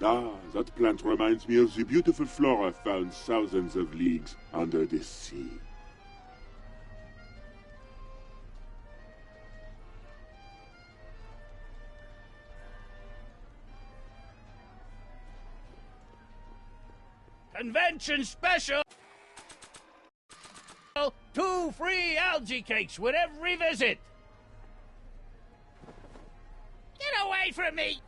Ah, that plant reminds me of the beautiful flora found thousands of leagues under the sea. Convention special! 2 free algae cakes with every visit! Get away from me!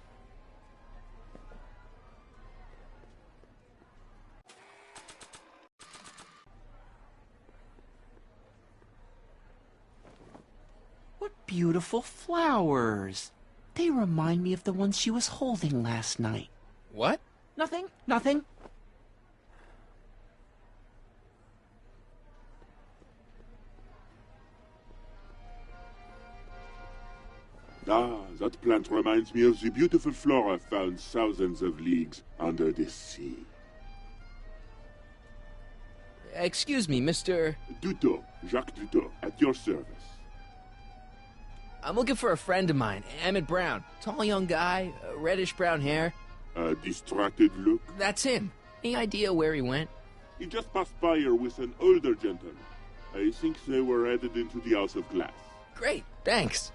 What beautiful flowers. They remind me of the ones she was holding last night. What? Nothing, nothing. Ah, that plant reminds me of the beautiful flora found thousands of leagues under the sea. Excuse me, Mr. Duto, Jacques Duto, at your service. I'm looking for a friend of mine, Emmett Brown. Tall young guy, reddish-brown hair. A distracted look? That's him. Any idea where he went? He just passed by here with an older gentleman. I think they were headed into the House of Glass. Great, thanks.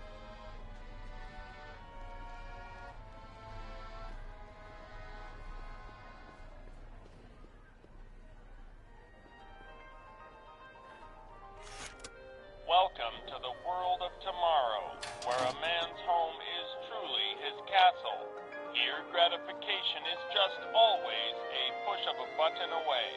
Welcome to the world of tomorrow, where a man's home is truly his castle. Here, gratification is just always a push of a button away.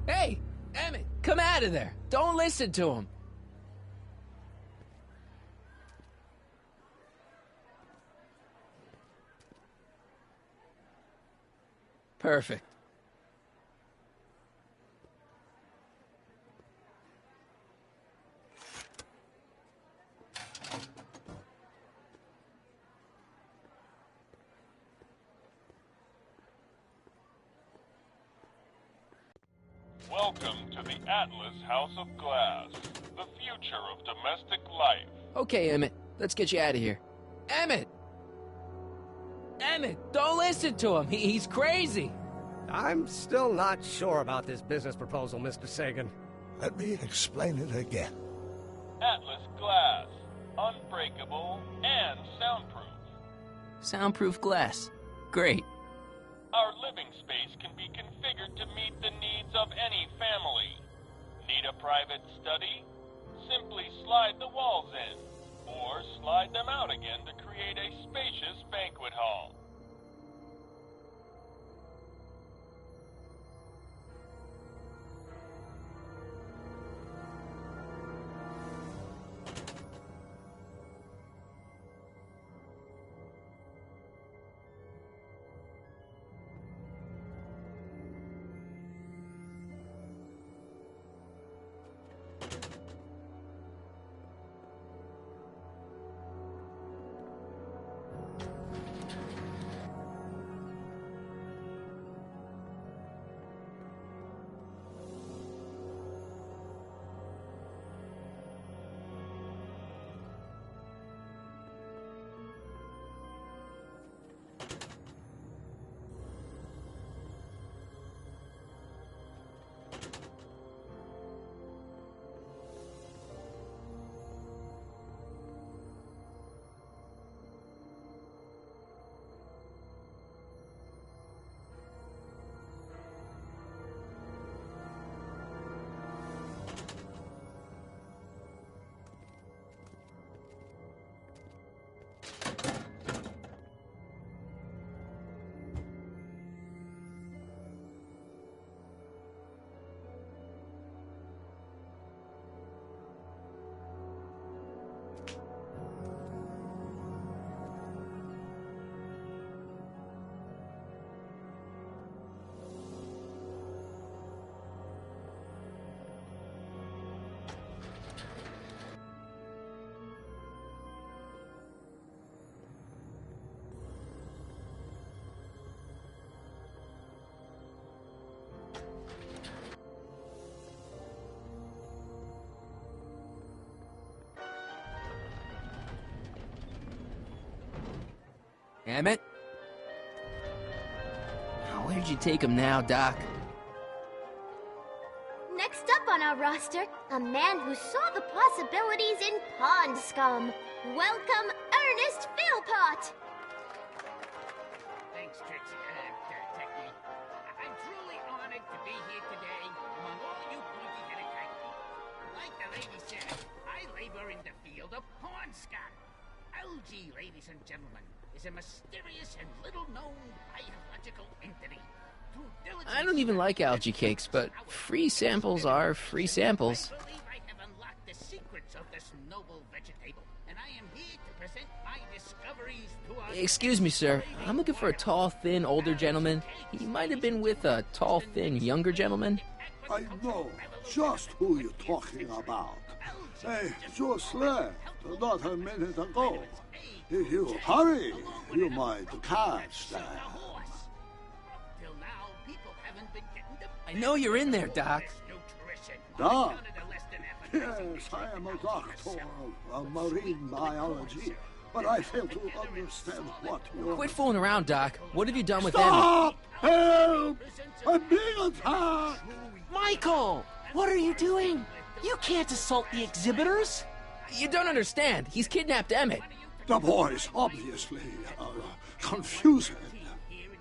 Hey, Emmett, come out of there. Don't listen to him. Perfect. Welcome to the Atlas House of Glass, the future of domestic life. Okay, Emmett, let's get you out of here. Emmett! Emmett, don't listen to him. He's crazy. I'm still not sure about this business proposal, Mr. Sagan. Let me explain it again. Atlas Glass, unbreakable and soundproof. Soundproof glass. Great. Our living space can be configured to meet the needs of any family. Need a private study? Simply slide the walls in, or slide them out again to create a spacious banquet hall. Emmett? Where'd you take him now, Doc? Next up on our roster, a man who saw the possibilities in pond scum. Welcome, Ernest Philpott! Thanks, Trixie. Techie. I'm truly honored to be here today among all you pointy-headed type people. Like the lady said, I labor in the field of pond scum. Algae, ladies and gentlemen, is a mysterious and little-known biological entity. I don't even like algae cakes, but free samples are free samples. I believe I have unlocked the secrets of this noble vegetable, and I am here to present my discoveries to our... Excuse me, sir. I'm looking for a tall, thin, older gentleman. He might have been with a tall, thin, younger gentleman. I know just who you're talking about. Just left, not a minute ago. If you hurry, you might catch them. I know you're in there, Doc. Doc? Yes, I am a doctor of marine biology, but I fail to understand what you're... Quit fooling around, Doc. What have you done with Stop! Help! I'm being attacked! Michael! What are you doing? You can't assault the exhibitors! You don't understand. He's kidnapped Emmett. The boy's obviously confused.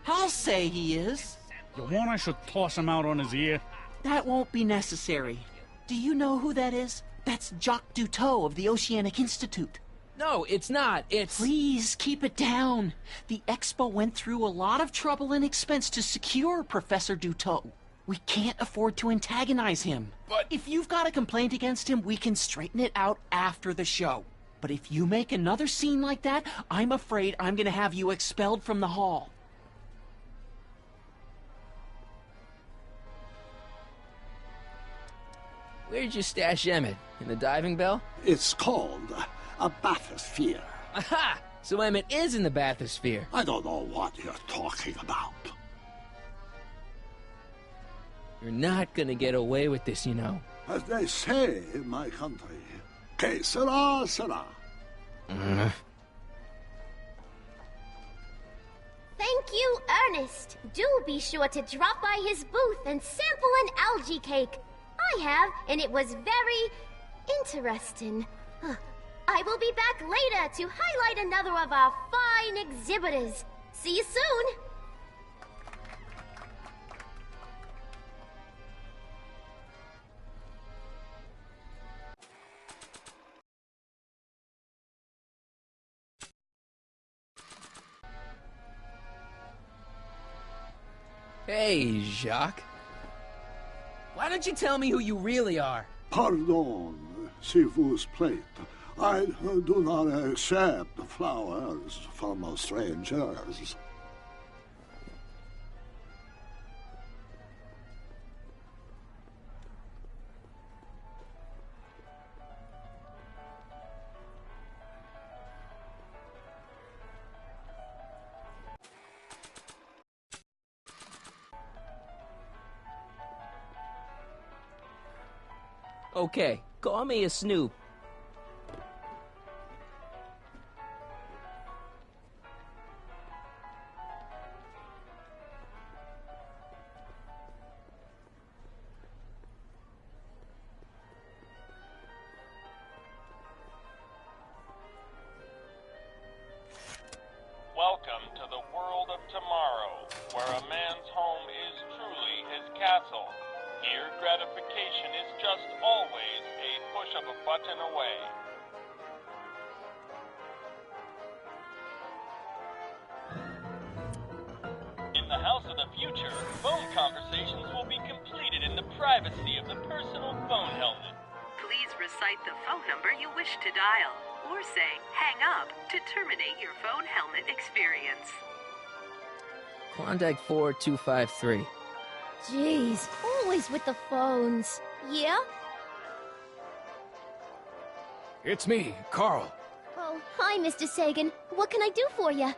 I'll say he is. You want I should toss him out on his ear? That won't be necessary. Do you know who that is? That's Jacques Duteau of the Oceanic Institute. No, it's not. It's... Please, keep it down. The Expo went through a lot of trouble and expense to secure Professor Duteau. We can't afford to antagonize him. But... If you've got a complaint against him, we can straighten it out after the show. But if you make another scene like that, I'm afraid I'm gonna have you expelled from the hall. Where'd you stash Emmett? In the diving bell? It's called a bathysphere. Aha! So Emmett is in the bathysphere. I don't know what you're talking about. You're not gonna get away with this, you know. As they say in my country, que sera, sera. Thank you, Ernest. Do be sure to drop by his booth and sample an algae cake. I have, and it was very interesting. I will be back later to highlight another of our fine exhibitors. See you soon! Hey, Jacques. Why don't you tell me who you really are? Pardon, s'il vous plaît. I do not accept flowers from strangers. Okay, call me a snoop. Welcome to the world of tomorrow, where a man's home is truly his castle. Here, gratification is just always a push of a button away. In the house of the future, phone conversations will be completed in the privacy of the personal phone helmet. Please recite the phone number you wish to dial, or say hang up to terminate your phone helmet experience. Klondike 4253. Jeez, always with the phones. Yeah? It's me, Carl. Oh, hi, Mr. Sagan. What can I do for you?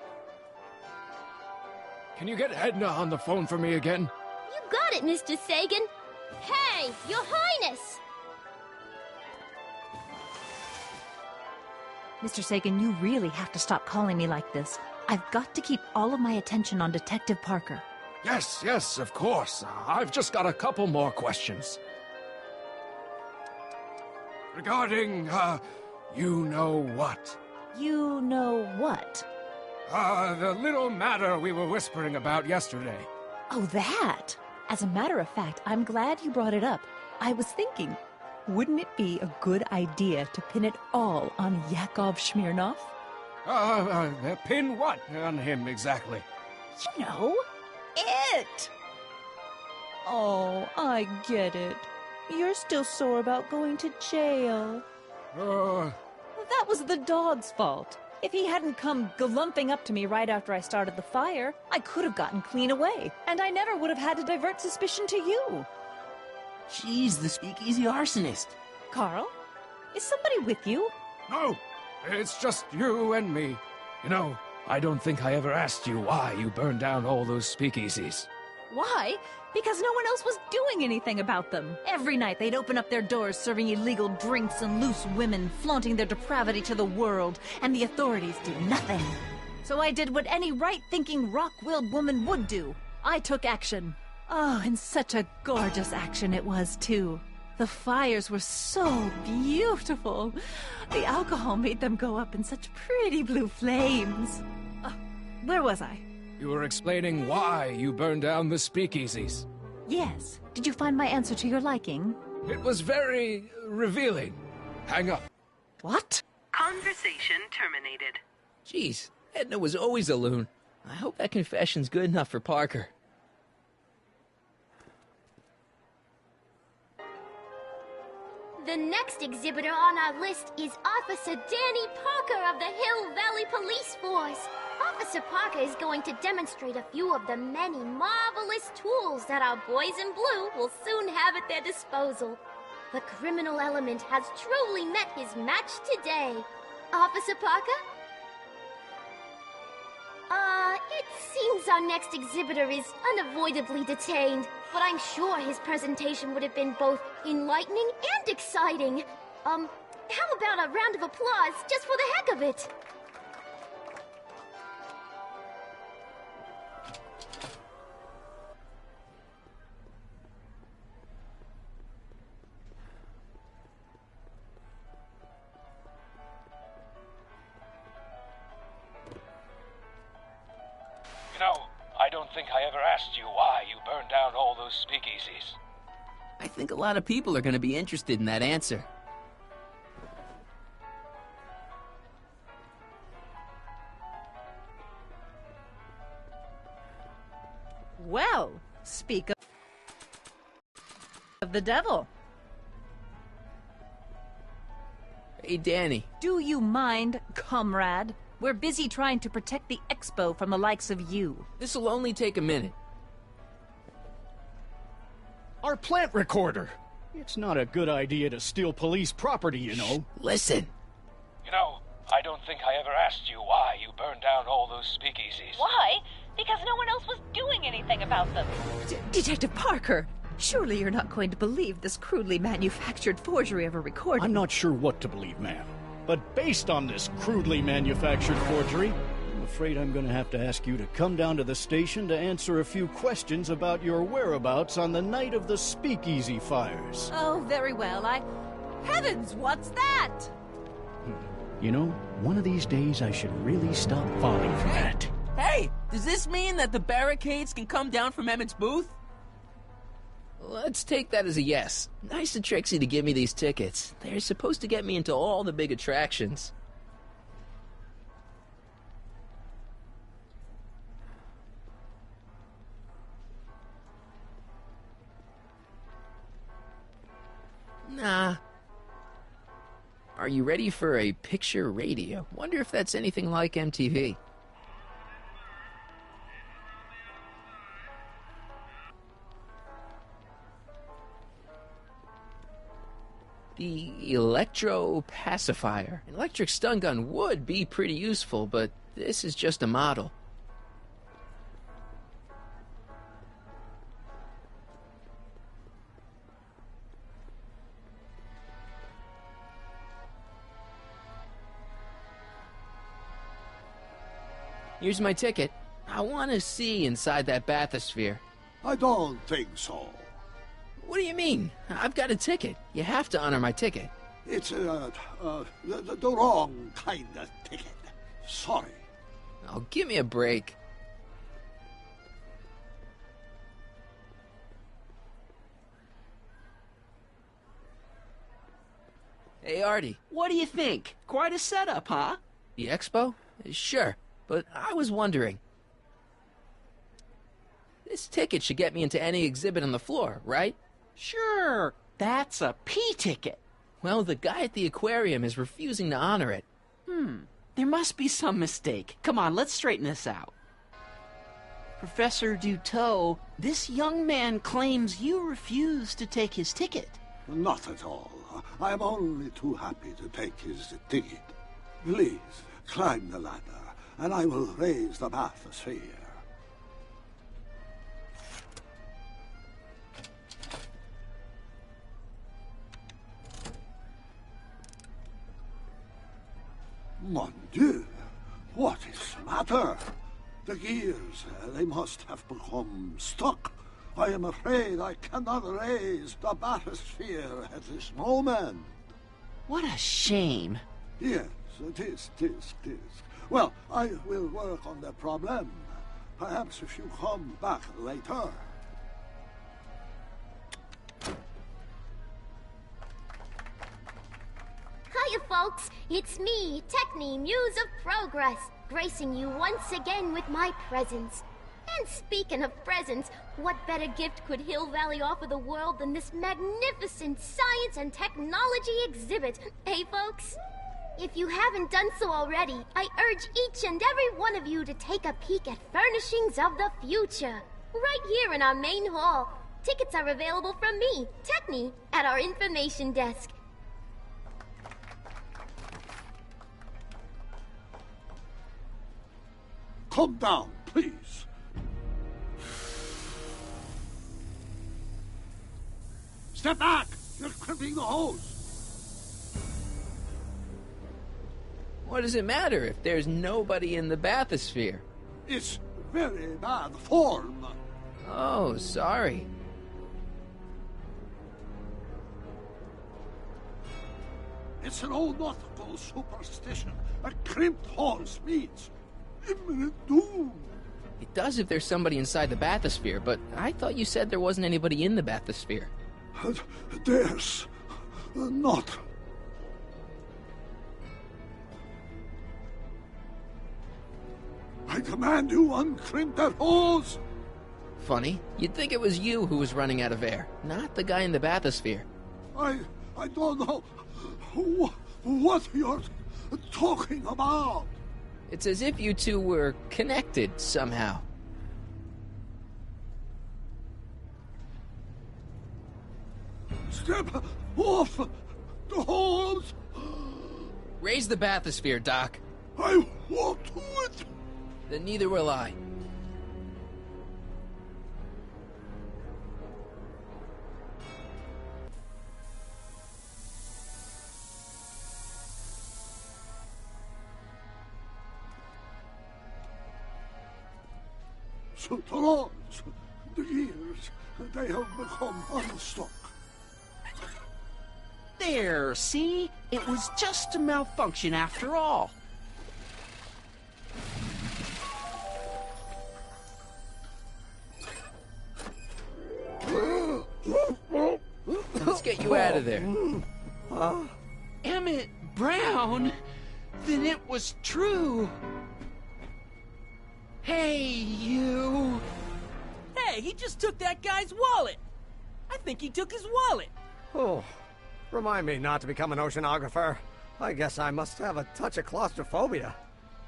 Can you get Edna on the phone for me again? You got it, Mr. Sagan. Hey, Your Highness! Mr. Sagan, you really have to stop calling me like this. I've got to keep all of my attention on Detective Parker. Yes, of course. I've just got a couple more questions. Regarding, you know what? You know what? The little matter we were whispering about yesterday. Oh, that! As a matter of fact, I'm glad you brought it up. I was thinking, wouldn't it be a good idea to pin it all on Yakov Smirnov? Pin what on him exactly? You know, it! Oh, I get it. You're still sore about going to jail. That was the dog's fault. If he hadn't come galumping up to me right after I started the fire, I could have gotten clean away, and I never would have had to divert suspicion to you. She's the speakeasy arsonist. Carl, is somebody with you? No, it's just you and me. You know, I don't think I ever asked you why you burned down all those speakeasies. Why? Because no one else was doing anything about them. Every night they'd open up their doors serving illegal drinks and loose women, flaunting their depravity to the world, and the authorities did nothing. So I did what any right-thinking, rock-willed woman would do. I took action. Oh, and such a gorgeous action it was, too. The fires were so beautiful. The alcohol made them go up in such pretty blue flames. Where was I? You were explaining why you burned down the speakeasies. Yes. Did you find my answer to your liking? It was very revealing. Hang up. What? Conversation terminated. Jeez, Edna was always a loon. I hope that confession's good enough for Parker. The next exhibitor on our list is Officer Danny Parker of the Hill Valley Police Force. Officer Parker is going to demonstrate a few of the many marvelous tools that our boys in blue will soon have at their disposal. The criminal element has truly met his match today. Officer Parker? It seems our next exhibitor is unavoidably detained, but I'm sure his presentation would have been both enlightening and exciting. How about a round of applause just for the heck of it? You know, I don't think I ever asked you why you burned down all those speakeasies. I think a lot of people are going to be interested in that answer. Well, speak of the devil. Hey, Danny. Do you mind, comrade? We're busy trying to protect the expo from the likes of you. This'll only take a minute. Our plant recorder. It's not a good idea to steal police property, you know. Listen. You know, I don't think I ever asked you why you burned down all those speakeasies. Why? Because no one else was doing anything about them. Detective Parker, surely you're not going to believe this crudely manufactured forgery of a recording. I'm not sure what to believe, ma'am. But based on this crudely manufactured forgery, I'm afraid I'm going to have to ask you to come down to the station to answer a few questions about your whereabouts on the night of the speakeasy fires. Oh, very well. Heavens, what's that? You know, one of these days I should really stop falling for that. Hey, does this mean that the barricades can come down from Emmett's booth? Let's take that as a yes. Nice of Trixie to give me these tickets. They're supposed to get me into all the big attractions. Nah. Are you ready for a picture radio? Wonder if that's anything like MTV. The electro pacifier. An electric stun gun would be pretty useful, but this is just a model. Here's my ticket. I want to see inside that bathysphere. I don't think so. What do you mean? I've got a ticket. You have to honor my ticket. It's the wrong kind of ticket. Sorry. Oh, give me a break. Hey, Artie. What do you think? Quite a setup, huh? The expo? Sure, but I was wondering. This ticket should get me into any exhibit on the floor, right? Sure. That's a P ticket. Well, the guy at the aquarium is refusing to honor it. There must be some mistake. Come on, let's straighten this out. Professor Duteau, this young man claims you refused to take his ticket. Not at all. I'm only too happy to take his ticket. Please, climb the ladder, and I will raise the bathysphere. Mon Dieu! What is the matter? The gears, they must have become stuck. I am afraid I cannot raise the bathysphere at this moment. What a shame. Yes, it is. Well, I will work on the problem. Perhaps if you come back later. Hiya, folks. It's me, Techni, Muse of Progress, gracing you once again with my presence. And speaking of presents, what better gift could Hill Valley offer the world than this magnificent science and technology exhibit, eh, folks? If you haven't done so already, I urge each and every one of you to take a peek at Furnishings of the Future, right here in our main hall. Tickets are available from me, Techni, at our information desk. Come down, please. Step back! You're crimping the hose. What does it matter if there's nobody in the bathysphere? It's very bad form. Oh, sorry. It's an old nautical superstition. A crimped hose means imminent doom. It does if there's somebody inside the bathysphere, but I thought you said there wasn't anybody in the bathysphere. There's not. I command you uncrimp that hose. Funny. You'd think it was you who was running out of air, not the guy in the bathysphere. I don't know what you're talking about. It's as if you two were connected somehow. Step off the hose. Raise the bathysphere, Doc. I won't do it. Then neither will I. So the rods, the gears, they have become unstuck. There, see? It was just a malfunction after all. Let's get you out of there. Emmett Brown? Then it was true. Hey, you. Hey, he just took that guy's wallet. I think he took his wallet. Oh, remind me not to become an oceanographer. I guess I must have a touch of claustrophobia.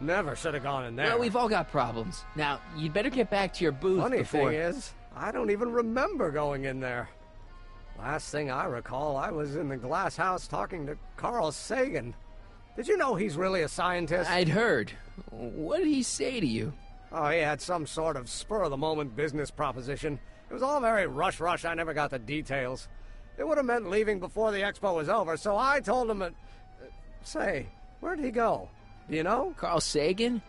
Never should have gone in there. Well, we've all got problems. Now, you'd better get back to your booth Funny before... thing is, I don't even remember going in there. Last thing I recall, I was in the glass house talking to Carl Sagan. Did you know he's really a scientist? I'd heard. What did he say to you? Oh, he had some sort of spur-of-the-moment business proposition. It was all very rush. I never got the details. It would have meant leaving before the expo was over, so I told him... Say, where'd he go? Do you know? Carl Sagan?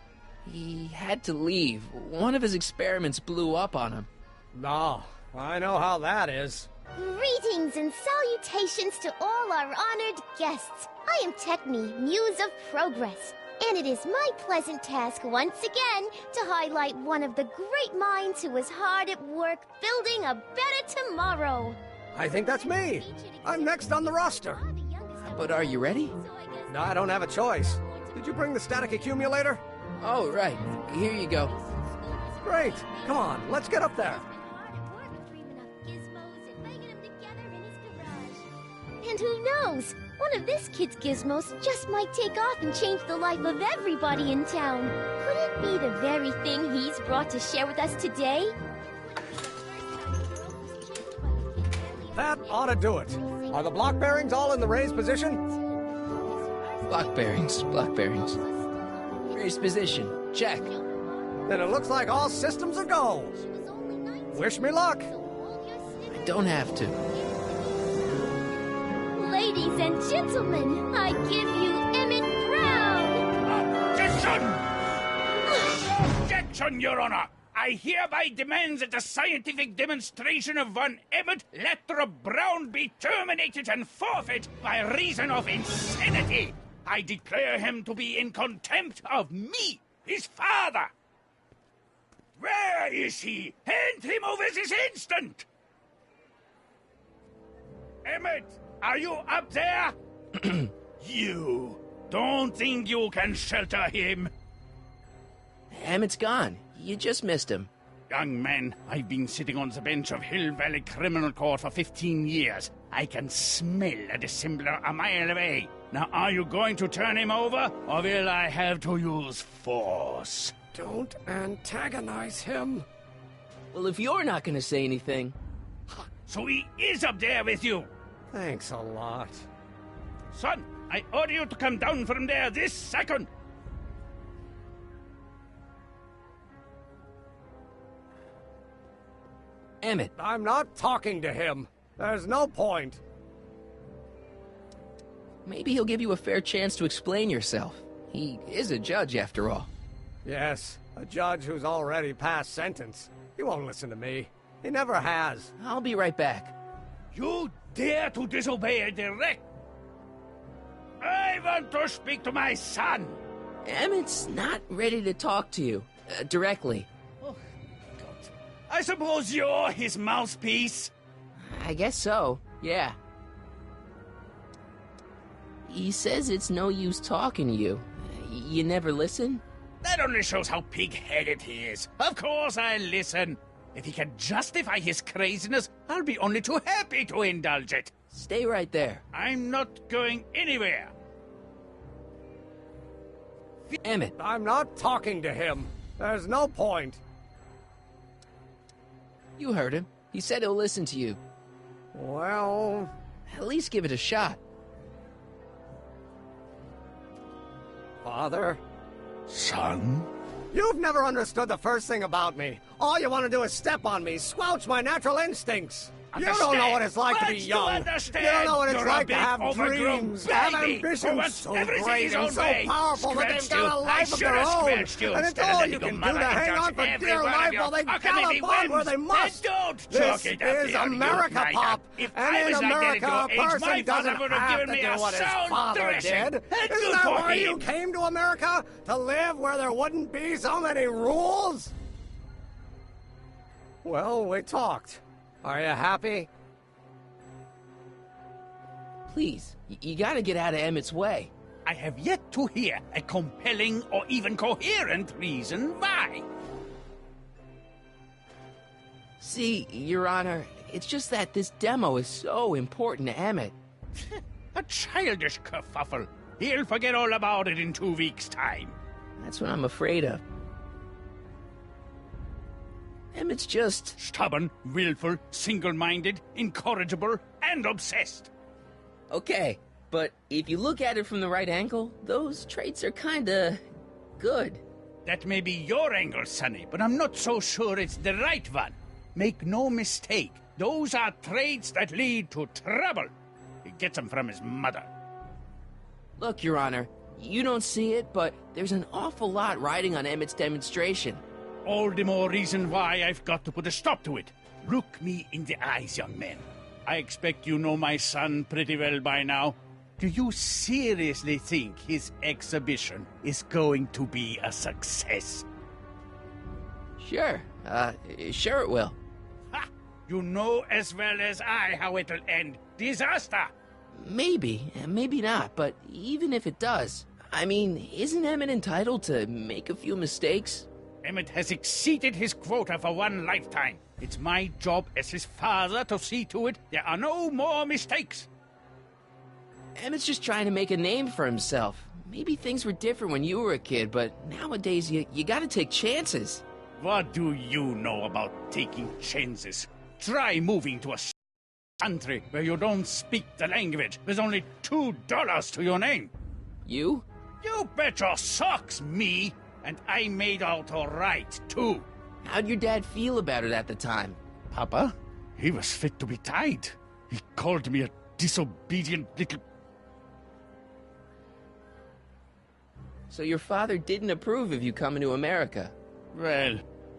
He had to leave. One of his experiments blew up on him. No, I know how that is. Greetings and salutations to all our honored guests. I am Techne, Muse of Progress, and it is my pleasant task once again to highlight one of the great minds who was hard at work building a better tomorrow. I think that's me. I'm next on the roster. But are you ready? No, I don't have a choice. Did you bring the static accumulator? Oh, right. Here you go. Great. Come on, let's get up there. And who knows? One of this kid's gizmos just might take off and change the life of everybody in town. Could it be the very thing he's brought to share with us today? That ought to do it. Are the block bearings all in the raised position? Block bearings. Raised position. Check. Then it looks like all systems are go. Wish me luck. I don't have to. Ladies and gentlemen, I give you Emmett Brown! Objection! Objection, Your Honor! I hereby demand that the scientific demonstration of one Emmett Letter Brown be terminated and forfeit by reason of insanity. I declare him to be in contempt of me, his father. Where is he? Hand him over this instant! Emmett, are you up there? You don't think you can shelter him? Emmett's gone. You just missed him. Young man, I've been sitting on the bench of Hill Valley Criminal Court for 15 years. I can smell a dissembler a mile away. Now, are you going to turn him over, or will I have to use force? Don't antagonize him. Well, if you're not going to say anything... So he is up there with you? Thanks a lot. Son, I order you to come down from there this second. Emmett. I'm not talking to him. There's no point. Maybe he'll give you a fair chance to explain yourself. He is a judge, after all. Yes, a judge who's already passed sentence. He won't listen to me. He never has. I'll be right back. You dare to disobey a direct... I want to speak to my son. Emmett's not ready to talk to you, directly. Oh, God. I suppose you're his mouthpiece? I guess so, yeah. He says it's no use talking to you. You never listen? That only shows how pig-headed he is. Of course I'll listen. If he can justify his craziness, I'll be only too happy to indulge it. Stay right there. I'm not going anywhere. Emmett. I'm not talking to him. There's no point. You heard him. He said he'll listen to you. Well... At least give it a shot. Father? Son? You've never understood the first thing about me. All you want to do is step on me, squelch my natural instincts. You don't know what it's like to be young. You don't know what it's like to have dreams, have ambitions so great and so powerful that they've got a life of their own. And it's all you can do to hang on for dear life while they gallop on where they must. This is America, Pop. And in America, a person doesn't have to do what his father did. Isn't that why you came to America? To live where there wouldn't be so many rules? Well, we talked. Are you happy? Please, you gotta get out of Emmett's way. I have yet to hear a compelling or even coherent reason why. See, Your Honor, it's just that this demo is so important to Emmett. A childish kerfuffle. He'll forget all about it in 2 weeks' time. That's what I'm afraid of. Emmett's just... stubborn, willful, single-minded, incorrigible, and obsessed. Okay, but if you look at it from the right angle, those traits are kinda... good. That may be your angle, Sonny, but I'm not so sure it's the right one. Make no mistake, those are traits that lead to trouble. He gets them from his mother. Look, Your Honor, You don't see it, but there's an awful lot riding on Emmett's demonstration. All the more reason why I've got to put a stop to it. Look me in the eyes, young man. I expect you know my son pretty well by now. Do you seriously think his exhibition is going to be a success? Sure. Sure it will. Ha! You know as well as I how it'll end. Disaster! Maybe, maybe not, but even if it does, I mean, isn't Emmett entitled to make a few mistakes? Emmett has exceeded his quota for one lifetime. It's my job as his father to see to it there are no more mistakes. Emmett's just trying to make a name for himself. Maybe things were different when you were a kid, but nowadays you gotta take chances. What do you know about taking chances? Try moving to a country where you don't speak the language. There's only $2 to your name. You? You bet your socks, me! And I made out all right, too. How'd your dad feel about it at the time? Papa? He was fit to be tied. He called me a disobedient little... So your father didn't approve of you coming to America? Well,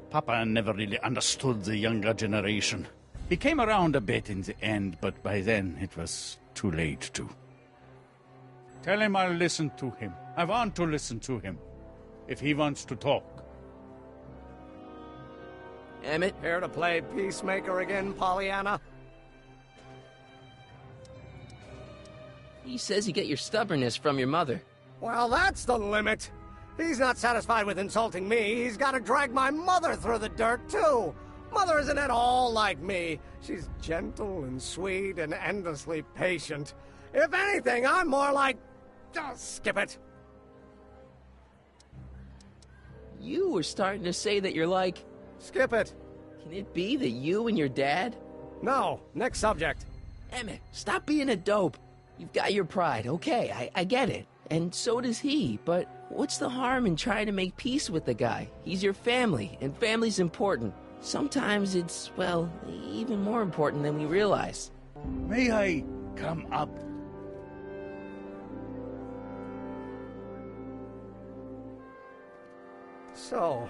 Papa never really understood the younger generation. He came around a bit in the end, but by then it was too late to. Tell him I'll listen to him. I want to listen to him. If he wants to talk. Emmett? Here to play peacemaker again, Pollyanna? He says you get your stubbornness from your mother. Well, that's the limit. He's not satisfied with insulting me. He's got to drag my mother through the dirt, too. Mother isn't at all like me. She's gentle and sweet and endlessly patient. If anything, I'm more like... Oh, skip it. You were starting to say that you're like... Skip it. Can it be that you and your dad? No. Next subject. Emmett, stop being a dope. You've got your pride, okay, I get it. And so does he, but what's the harm in trying to make peace with the guy? He's your family, and family's important. Sometimes it's, well, even more important than we realize. May I come up? So,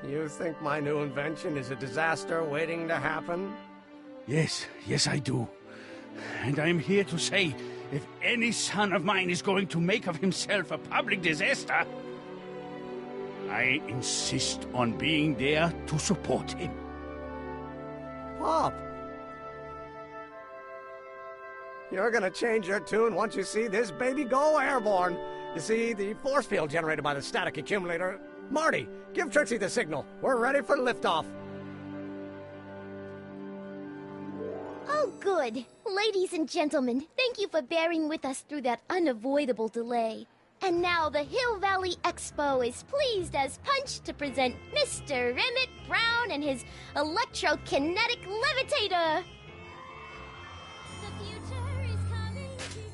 you think my new invention is a disaster waiting to happen? Yes, I do. And I'm here to say, if any son of mine is going to make of himself a public disaster, I insist on being there to support him. Pop! You're gonna change your tune once you see this baby go airborne. You see, the force field generated by the static accumulator... Marty, give Trixie the signal. We're ready for liftoff. Oh, good. Ladies and gentlemen, thank you for bearing with us through that unavoidable delay. And now the Hill Valley Expo is pleased as punch to present Mr. Emmett Brown and his electrokinetic levitator. The future is coming today.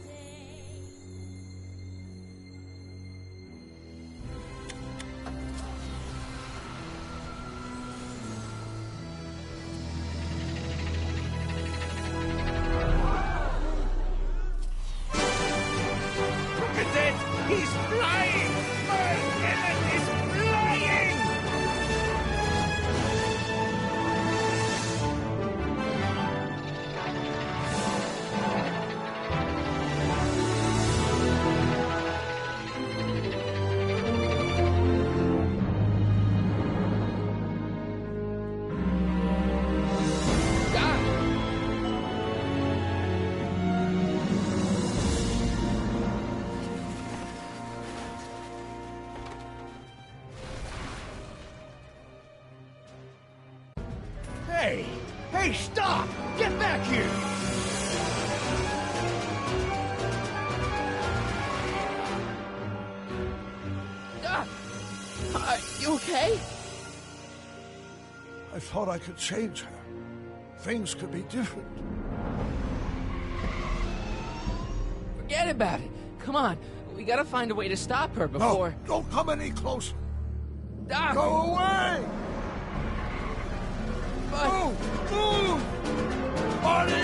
Look at that! He's flying! My Emmett is flying! Hey, stop! Get back here! Are you okay? I thought I could change her. Things could be different. Forget about it. Come on, we gotta find a way to stop her before... No, don't come any closer. Doc! Go away! But... Move! Marty!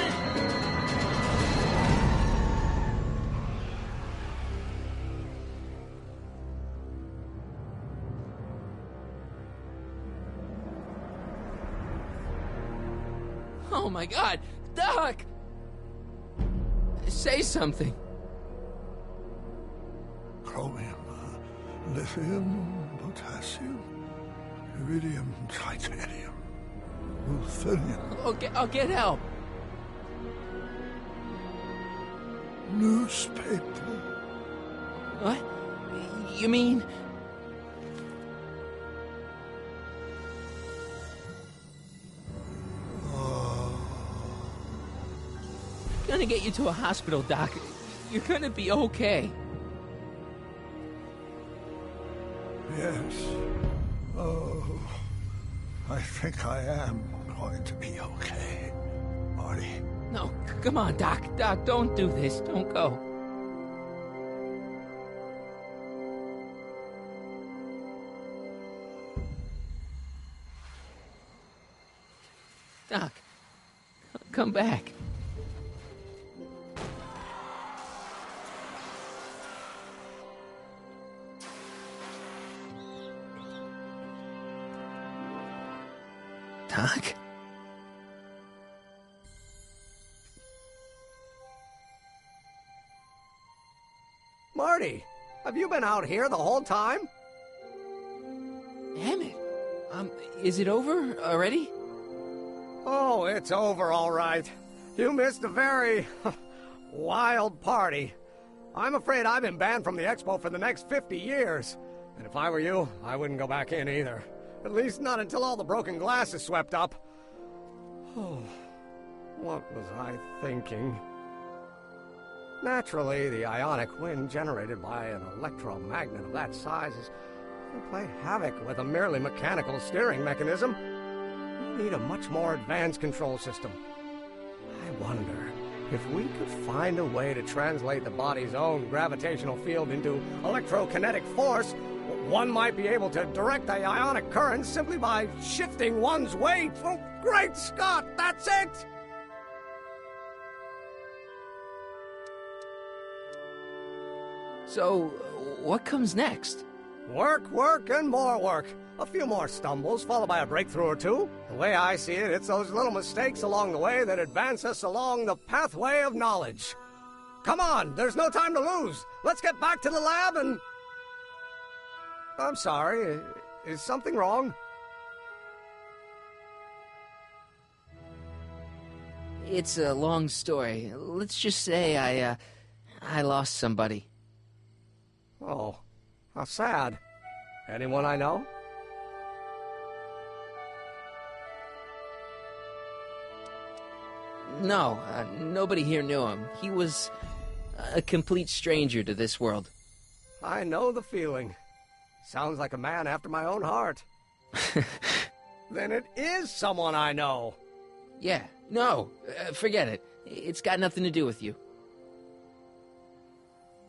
Oh my God, Doc! Say something. Chromium, lithium, potassium, iridium, titanium, ruthenium. I'll get help. Newspaper. What? You mean... Gonna get you to a hospital, Doc. You're gonna be okay. Yes. Oh, I think I am going to be okay, Marty. No, come on, Doc. Doc, don't do this. Don't go. Doc, come back. Doc? Marty, have you been out here the whole time? Emmett, is it over already? Oh, it's over all right. You missed a very wild party. I'm afraid I've been banned from the expo for the next 50 years. And if I were you, I wouldn't go back in either. At least not until all the broken glass is swept up. Oh, what was I thinking? Naturally, the ionic wind generated by an electromagnet of that size is going to play havoc with a merely mechanical steering mechanism. We need a much more advanced control system. I wonder if we could find a way to translate the body's own gravitational field into electrokinetic force. One might be able to direct the ionic current simply by shifting one's weight. Oh, great Scott, that's it! So, what comes next? Work, work, and more work. A few more stumbles, followed by a breakthrough or two. The way I see it, it's those little mistakes along the way that advance us along the pathway of knowledge. Come on, there's no time to lose. Let's get back to the lab and... I'm sorry, is something wrong? It's a long story. Let's just say I lost somebody. Oh, how sad. Anyone I know? No, nobody here knew him. He was a complete stranger to this world. I know the feeling. Sounds like a man after my own heart. Then it is someone I know. Yeah, no, forget it. It's got nothing to do with you.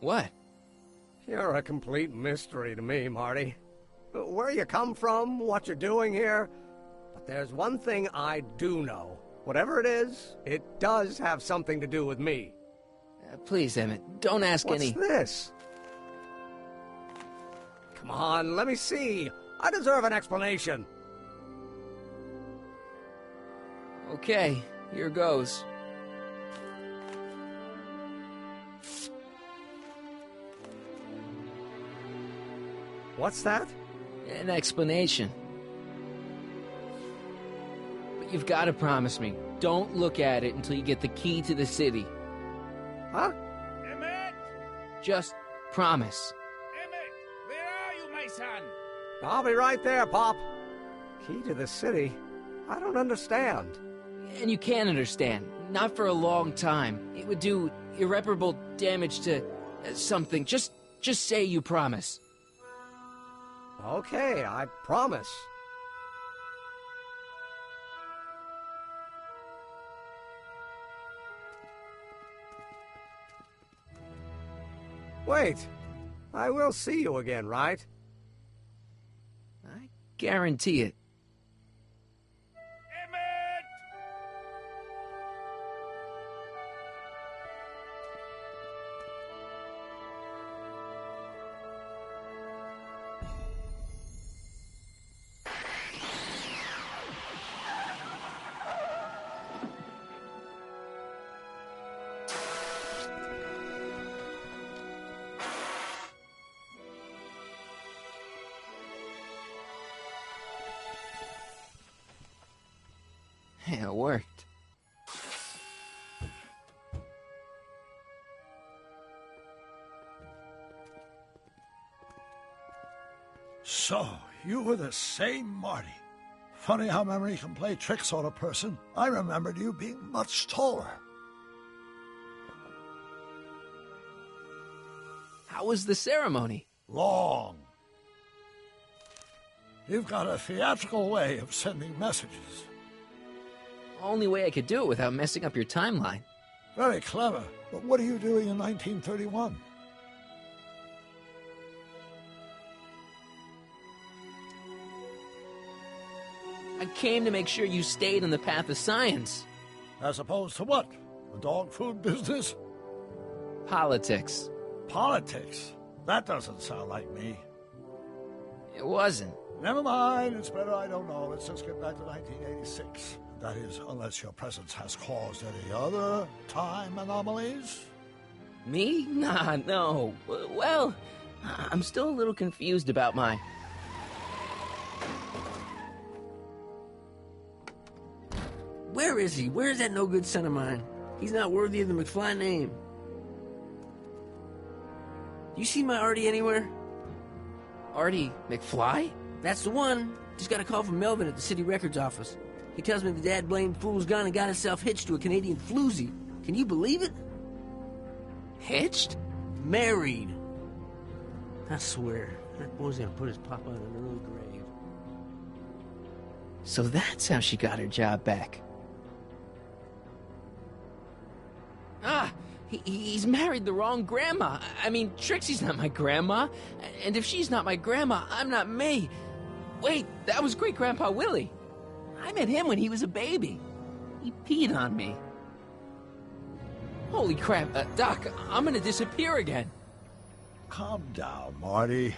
What? You're a complete mystery to me, Marty. Where you come from, what you're doing here. But there's one thing I do know. Whatever it is, it does have something to do with me. Please, Emmett, don't ask any... What's this? Come on, let me see. I deserve an explanation. Okay, here goes. What's that? An explanation. But you've got to promise me, don't look at it until you get the key to the city. Huh? Emmett! Just promise. Emmett, where are you, my son? I'll be right there, Pop. Key to the city? I don't understand. And you can't understand. Not for a long time. It would do irreparable damage to something. Just say you promise. Okay, I promise. Wait, I will see you again, right? I guarantee it. It worked. So, you were the same Marty. Funny how memory can play tricks on a person. I remembered you being much taller. How was the ceremony? Long. You've got a theatrical way of sending messages. Only way I could do it without messing up your timeline. Very clever. But what are you doing in 1931? I came to make sure you stayed on the path of science. As opposed to what? The dog food business? Politics. Politics? That doesn't sound like me. It wasn't. Never mind, it's better I don't know. Let's just get back to 1986. That is, unless your presence has caused any other time anomalies. Me? Nah, no. Well, I'm still a little confused about my... Where is he? Where is that no-good son of mine? He's not worthy of the McFly name. You see my Artie anywhere? Artie McFly? That's the one. Just got a call from Melvin at the city records office. He tells me the dad-blamed fool's gone and got himself hitched to a Canadian floozy. Can you believe it? Hitched? Married. I swear, that boy's gonna put his papa in an early grave. So that's how she got her job back. Ah, he's married the wrong grandma. I mean, Trixie's not my grandma. And if she's not my grandma, I'm not me. Wait, that was Great-Grandpa Willie. I met him when he was a baby. He peed on me. Holy crap, Doc, I'm gonna disappear again. Calm down, Marty.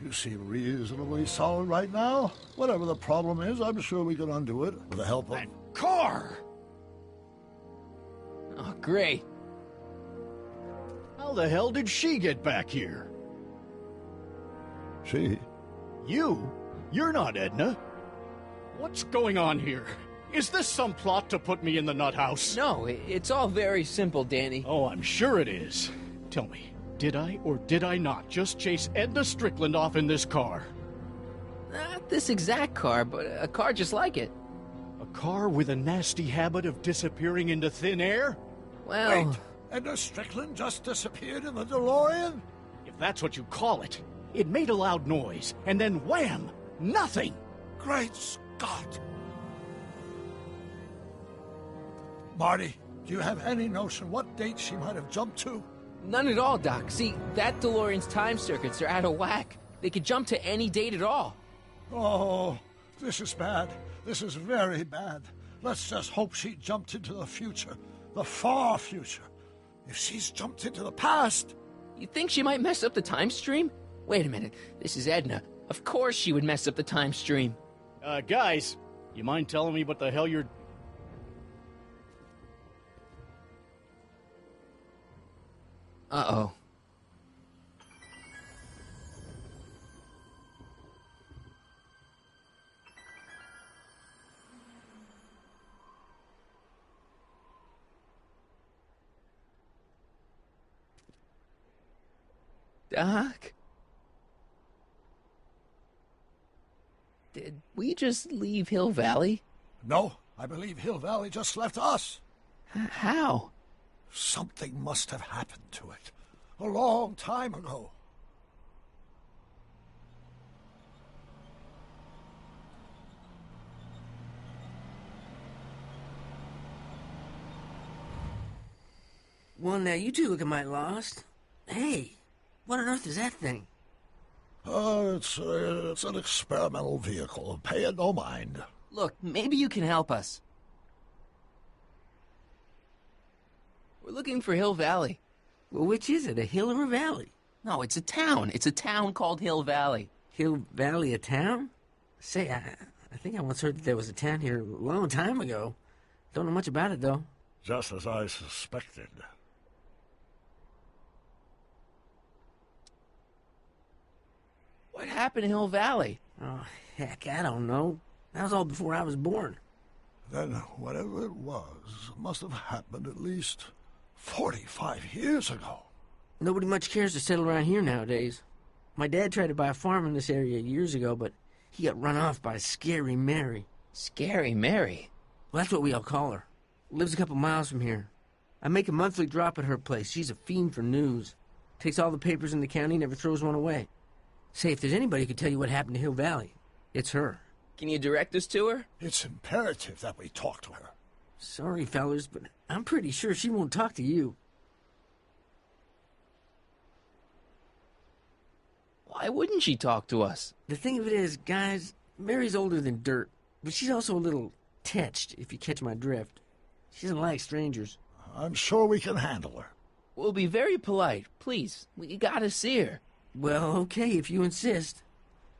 You seem reasonably solid right now. Whatever the problem is, I'm sure we can undo it with the help of... That car! Oh, great. How the hell did she get back here? She? You? You're not Edna. What's going on here? Is this some plot to put me in the nut house? No, it's all very simple, Danny. Oh, I'm sure it is. Tell me, did I or did I not just chase Edna Strickland off in this car? Not this exact car, but a car just like it. A car with a nasty habit of disappearing into thin air? Well... Wait, Edna Strickland just disappeared in the DeLorean? If that's what you call it. It made a loud noise, and then wham! Nothing! Great Scott! Marty, do you have any notion what date she might have jumped to? None at all, Doc. See, that DeLorean's time circuits are out of whack. They could jump to any date at all. Oh, this is bad. This is very bad. Let's just hope she jumped into the future. The far future. If she's jumped into the past... You think she might mess up the time stream? Wait a minute. This is Edna. Of course she would mess up the time stream. Guys, you mind telling me what the hell you're... Uh-oh. Doc? Did we just leave Hill Valley? No, I believe Hill Valley just left us. How? Something must have happened to it. A long time ago. Well, now you two look mighty lost. Hey, what on earth is that thing? It's an experimental vehicle. Pay it no mind. Look, maybe you can help us. We're looking for Hill Valley. Well, which is it, a hill or a valley? No, it's a town. It's a town called Hill Valley. Hill Valley, a town? Say, I think I once heard that there was a town here a long time ago. Don't know much about it, though. Just as I suspected. What happened in Hill Valley? Oh, heck, I don't know. That was all before I was born. Then whatever it was must have happened at least 45 years ago. Nobody much cares to settle around here nowadays. My dad tried to buy a farm in this area years ago, but he got run off by Scary Mary. Scary Mary? Well, that's what we all call her. Lives a couple miles from here. I make a monthly drop at her place. She's a fiend for news. Takes all the papers in the county, never throws one away. Say, if there's anybody who could tell you what happened to Hill Valley, it's her. Can you direct us to her? It's imperative that we talk to her. Sorry, fellas, but I'm pretty sure she won't talk to you. Why wouldn't she talk to us? The thing of it is, guys, Mary's older than dirt, but she's also a little tetched, if you catch my drift. She doesn't like strangers. I'm sure we can handle her. We'll be very polite. Please, we gotta see her. Well, okay, if you insist.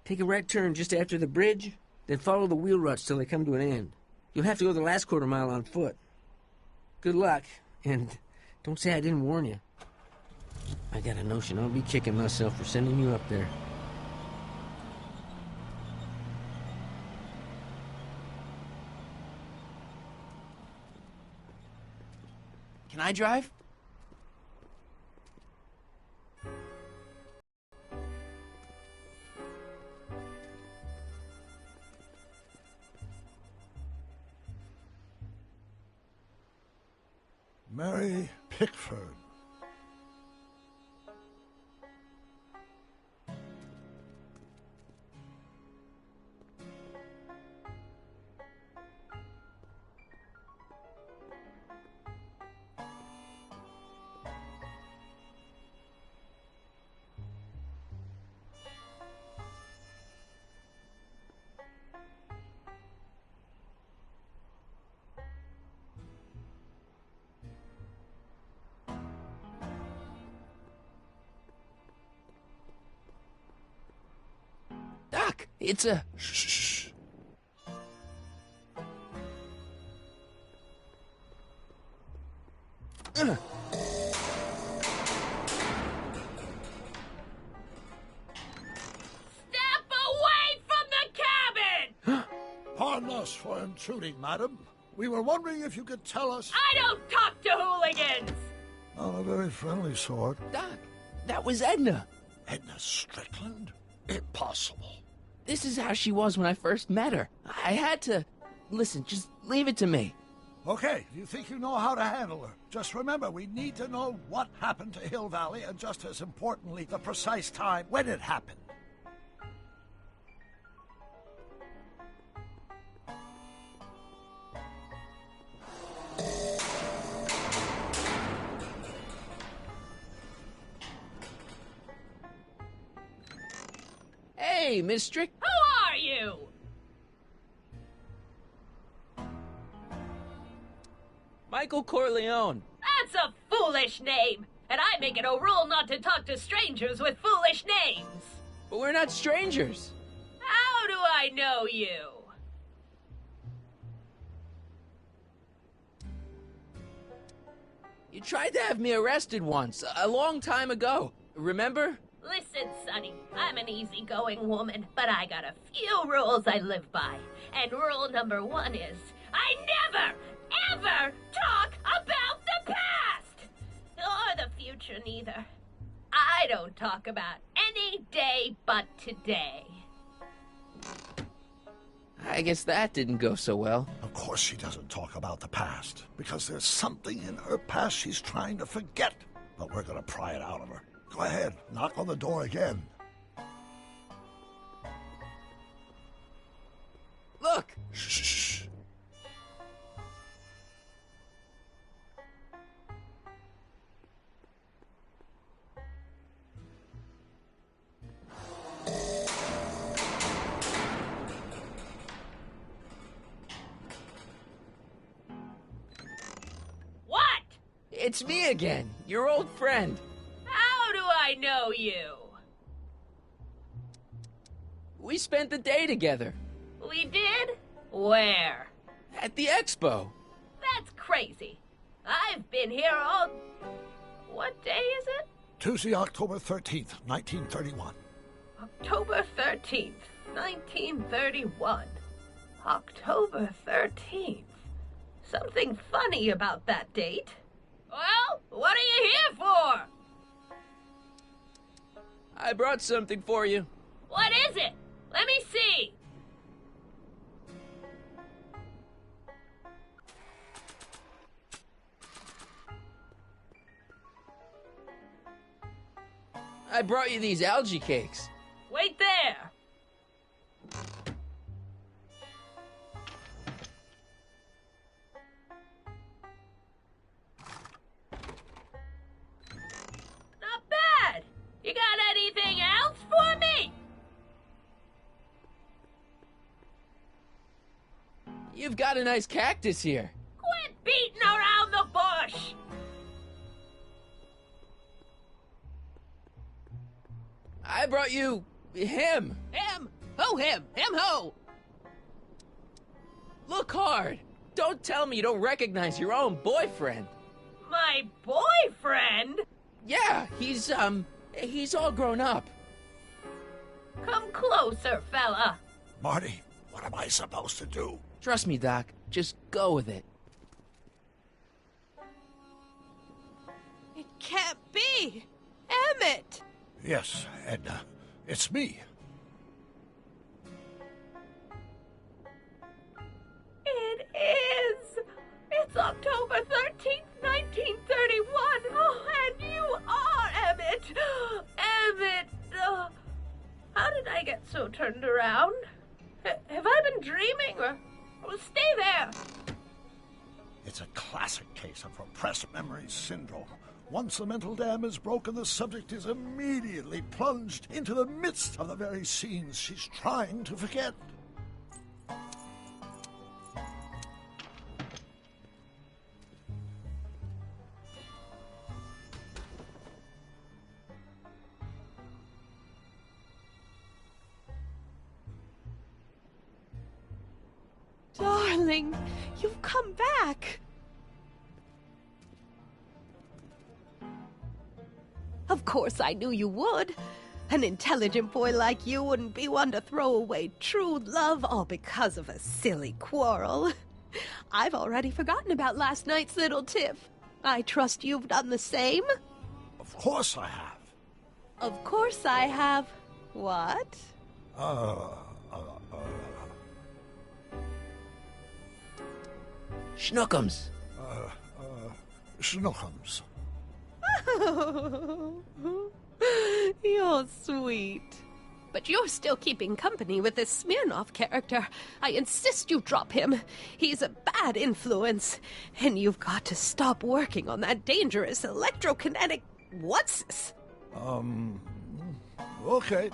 Take a right turn just after the bridge, then follow the wheel ruts till they come to an end. You'll have to go the last quarter mile on foot. Good luck, and don't say I didn't warn you. I got a notion I'll be kicking myself for sending you up there. Can I drive? Mary Pickford. Doc, it's a... Shh. Pardon us for intruding, madam. We were wondering if you could tell us... I don't talk to hooligans! On a very friendly sort. Doc, that was Edna. Edna Strickland? Impossible. This is how she was when I first met her. I had to... Listen, just leave it to me. Okay, you think you know how to handle her. Just remember, we need to know what happened to Hill Valley, and just as importantly, the precise time when it happened. Hey, Miss Strick... Who are you? Michael Corleone. That's a foolish name, and I make it a rule not to talk to strangers with foolish names. But we're not strangers. How do I know you? You tried to have me arrested once, a long time ago. Remember? Listen, Sonny, I'm an easygoing woman, but I got a few rules I live by. And rule number 1 is, I never, ever talk about the past! Or the future, neither. I don't talk about any day but today. I guess that didn't go so well. Of course she doesn't talk about the past, because there's something in her past she's trying to forget. But we're gonna pry it out of her. Go ahead, knock on the door again. Look! Shh. What? It's me again, your old friend. How do I know you? We spent the day together. We did? Where? At the expo. That's crazy. I've been here all... What day is it? Tuesday, October 13th, 1931. October 13th, 1931. October 13th. something funny about that date. Well, what are you here for? I brought something for you. What is it? Let me see. I brought you these algae cakes. Wait there. Not bad. You got anything else for me? You've got a nice cactus here. Quit beating around the bush. I brought you him. Him? Who him? Him who? Look hard. Don't tell me you don't recognize your own boyfriend. My boyfriend? Yeah, he's all grown up. Come closer, fella. Marty, what am I supposed to do? Trust me, Doc. Just go with it. It can't be. Emmett! Yes, Edna. It's me. It is. It's October 13th, 1931. Oh, and you are Emmett. Emmett. How did I get so turned around? Have I been dreaming? Or stay there. It's a classic case of repressed memory syndrome. Once the mental dam is broken, the subject is immediately plunged into the midst of the very scenes she's trying to forget. Darling, you've come back. Of course I knew you would. An intelligent boy like you wouldn't be one to throw away true love all because of a silly quarrel. I've already forgotten about last night's little tiff. I trust you've done the same? Of course I have. Of course I have. What? Schnookums. Schnookums. You're sweet. But you're still keeping company with this Smirnoff character. I insist you drop him. He's a bad influence. And you've got to stop working on that dangerous electrokinetic... What's this? Okay.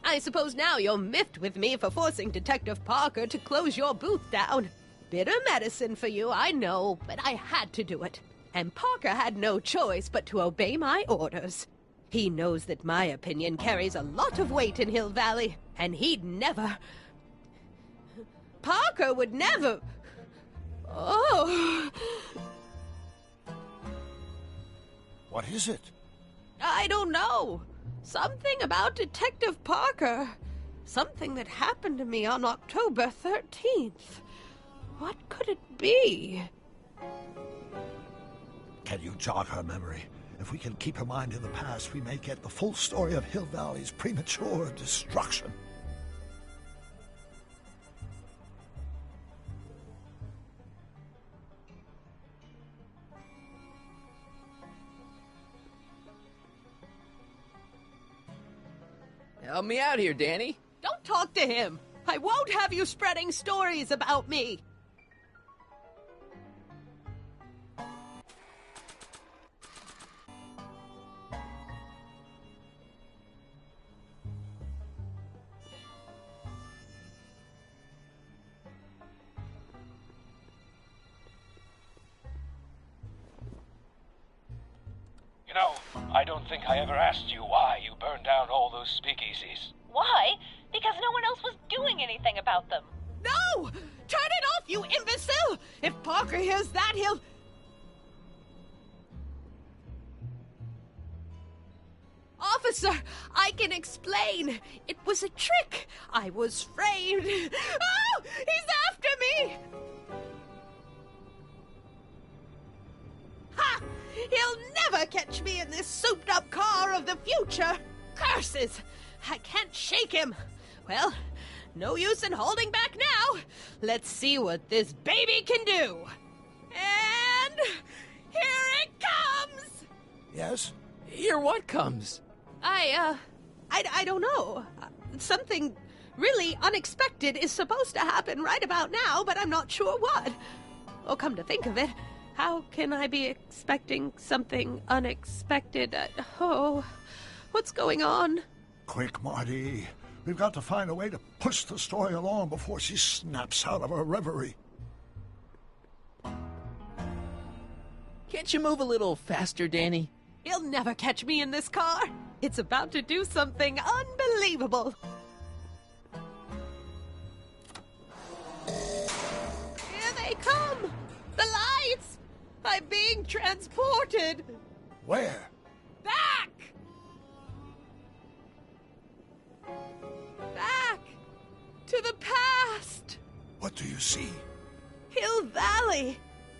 I suppose now you're miffed with me for forcing Detective Parker to close your booth down. Bitter medicine for you, I know, but I had to do it. And Parker had no choice but to obey my orders. He knows that my opinion carries a lot of weight in Hill Valley, and he'd never... Parker would never... Oh... What is it? I don't know. Something about Detective Parker. Something that happened to me on October 13th. What could it be? Can you jog her memory? If we can keep her mind in the past, we may get the full story of Hill Valley's premature destruction. Help me out here, Danny. Don't talk to him. I won't have you spreading stories about me. You know, I don't think I ever asked you why you burned down all those speakeasies. Why? Because no one else was doing anything about them. No! Turn it off, you imbecile! If Parker hears that, he'll... Officer, I can explain. It was a trick. I was framed. Oh! He's after me! He'll never catch me in this souped-up car of the future! Curses! I can't shake him! Well, no use in holding back now. Let's see what this baby can do. And here it comes! Yes? Here what comes? I don't know. Something really unexpected is supposed to happen right about now, but I'm not sure what. Oh, come to think of it, how can I be expecting something unexpected? What's going on? Quick, Marty. We've got to find a way to push the story along before she snaps out of her reverie. Can't you move a little faster, Danny? He'll never catch me in this car. It's about to do something unbelievable. Here they come! The lights! I'm being transported! Where? Back! Back! To the past! What do you see? Hill Valley!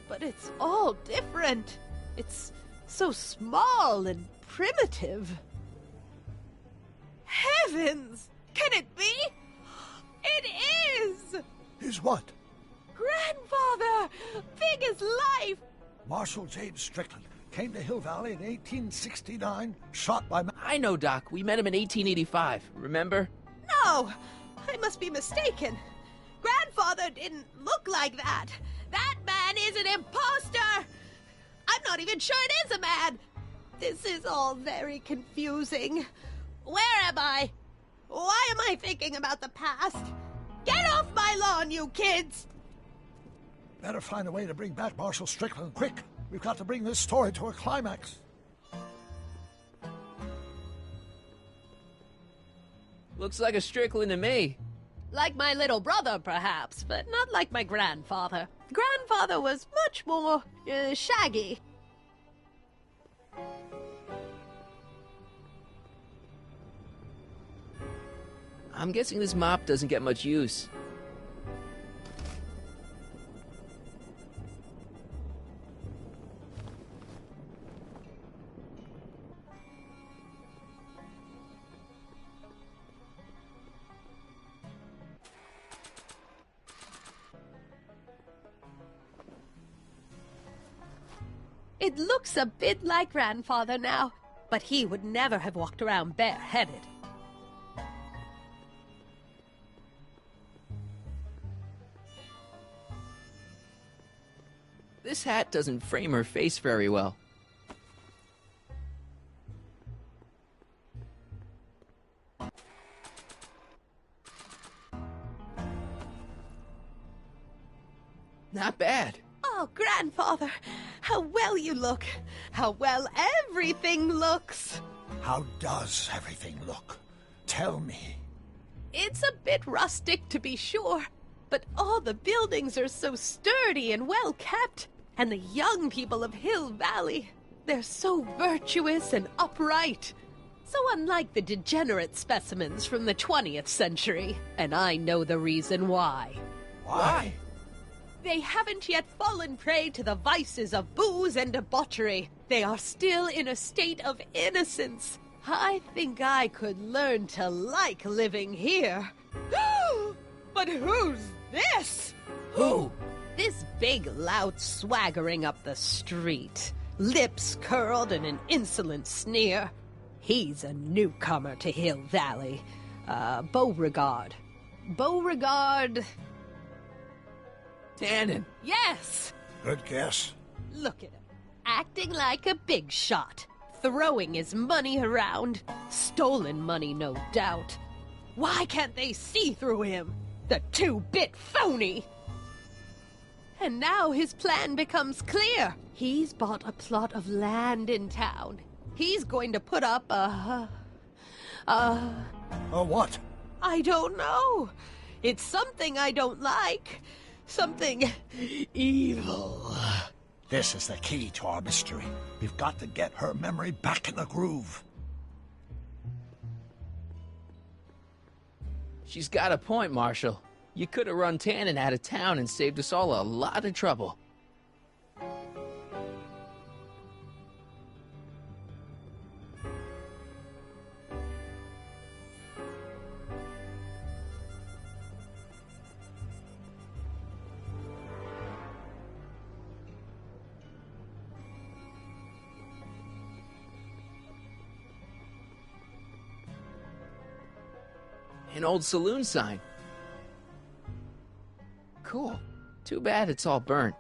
But it's all different. It's so small and primitive. Heavens! Can it be? It is! Is what? Grandfather! Big as life! Marshal James Strickland came to Hill Valley in 1869, shot by... I know, Doc. We met him in 1885. Remember? No! I must be mistaken. Grandfather didn't look like that. That man is an imposter! I'm not even sure it is a man! This is all very confusing. Where am I? Why am I thinking about the past? Get off my lawn, you kids! Better find a way to bring back Marshal Strickland. Quick! We've got to bring this story to a climax. Looks like a Strickland to me. Like my little brother, perhaps, but not like my grandfather. Grandfather was much more, shaggy. I'm guessing this mop doesn't get much use. It looks a bit like Grandfather now, but he would never have walked around bareheaded. This hat doesn't frame her face very well. Not bad. Oh, Grandfather, how well you look. How well everything looks. How does everything look? Tell me. It's a bit rustic, to be sure, but all the buildings are so sturdy and well kept. And the young people of Hill Valley, they're so virtuous and upright. So unlike the degenerate specimens from the 20th century. And I know the reason why. Why? They haven't yet fallen prey to the vices of booze and debauchery. They are still in a state of innocence. I think I could learn to like living here. But who's this? Who? This big lout swaggering up the street, lips curled in an insolent sneer. He's a newcomer to Hill Valley. Beauregard. Beauregard... Tannen. Yes! Good guess. Look at him, acting like a big shot, throwing his money around. Stolen money, no doubt. Why can't they see through him? The two-bit phony! And now his plan becomes clear. He's bought a plot of land in town. He's going to put up a what? I don't know. It's something I don't like. Something evil. This is the key to our mystery. We've got to get her memory back in the groove. She's got a point, Marshal. You could have run Tannen out of town and saved us all a lot of trouble. An old saloon sign. Cool. Too bad it's all burnt.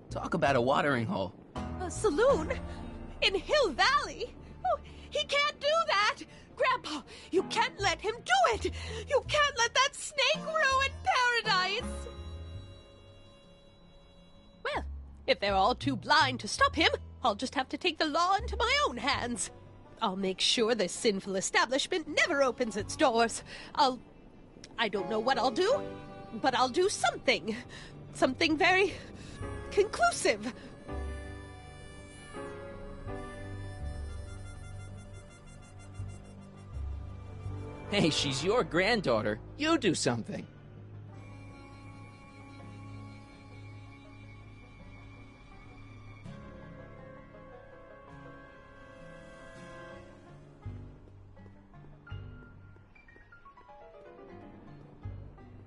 Talk about a watering hole. A saloon? In Hill Valley? Oh, he can't do that! Grandpa, you can't let him do it! You can't let that snake ruin paradise! Well, if they're all too blind to stop him, I'll just have to take the law into my own hands. I'll make sure this sinful establishment never opens its doors. I don't know what I'll do, but I'll do something. Something very conclusive. Hey, she's your granddaughter. You do something.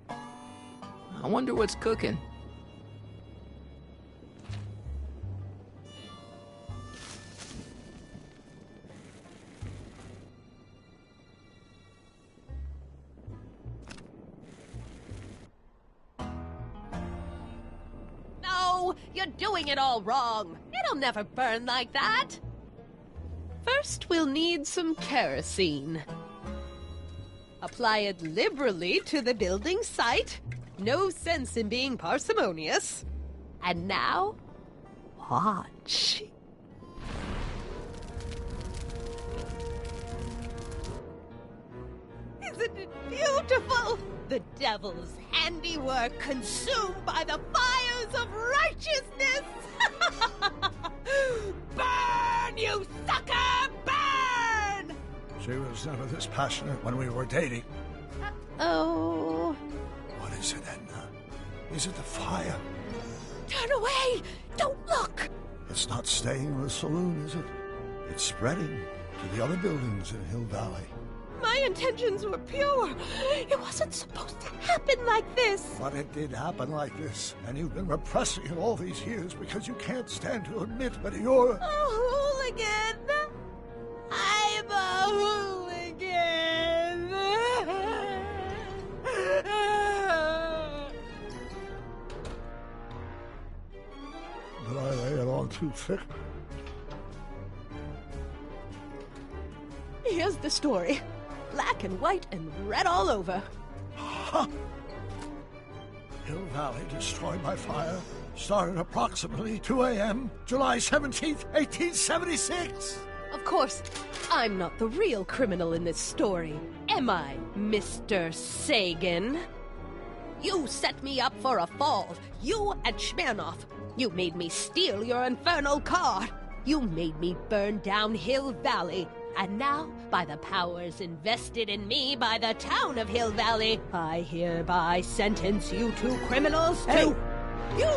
I wonder what's cooking. No, you're doing it all wrong. It'll never burn like that. First, we'll need some kerosene. Apply it liberally to the building site. No sense in being parsimonious. And now, watch. Isn't it beautiful? The devil's handiwork consumed by the fires of righteousness! Burn, you sucker! Burn! She was never this passionate when we were dating. Oh. What is it, Edna? Is it the fire? Turn away! Don't look! It's not staying in the saloon, is it? It's spreading to the other buildings in Hill Valley. My intentions were pure. It wasn't supposed to happen like this. But it did happen like this, and you've been repressing it all these years because you can't stand to admit that you're... A hooligan! I'm a hooligan! Did I lay it on too thick? Here's the story. Black and white and red all over. Huh. Hill Valley destroyed by fire started approximately 2 a.m., July 17th, 1876. Of course, I'm not the real criminal in this story, am I, Mr. Sagan? You set me up for a fall. You and Smirnoff. You made me steal your infernal car. You made me burn down Hill Valley. And now, by the powers invested in me by the town of Hill Valley, I hereby sentence you two criminals to... You!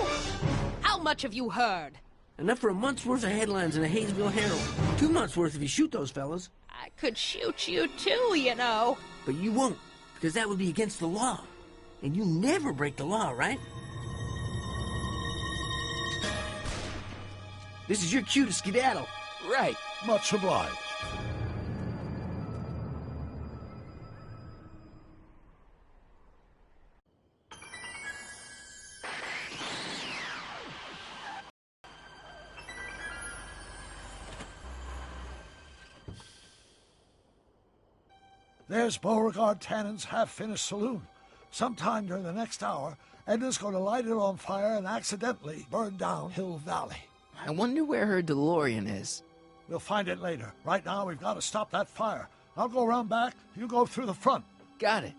How much have you heard? Enough for a month's worth of headlines in the Hayesville Herald. 2 months' worth if you shoot those fellas. I could shoot you too, you know. But you won't, because that would be against the law. And you never break the law, right? This is your cue to skedaddle. Right. Much obliged. There's Beauregard Tannen's half-finished saloon. Sometime during the next hour, Edna's going to light it on fire and accidentally burn down Hill Valley. I wonder where her DeLorean is. We'll find it later. Right now, we've got to stop that fire. I'll go around back. You go through the front. Got it.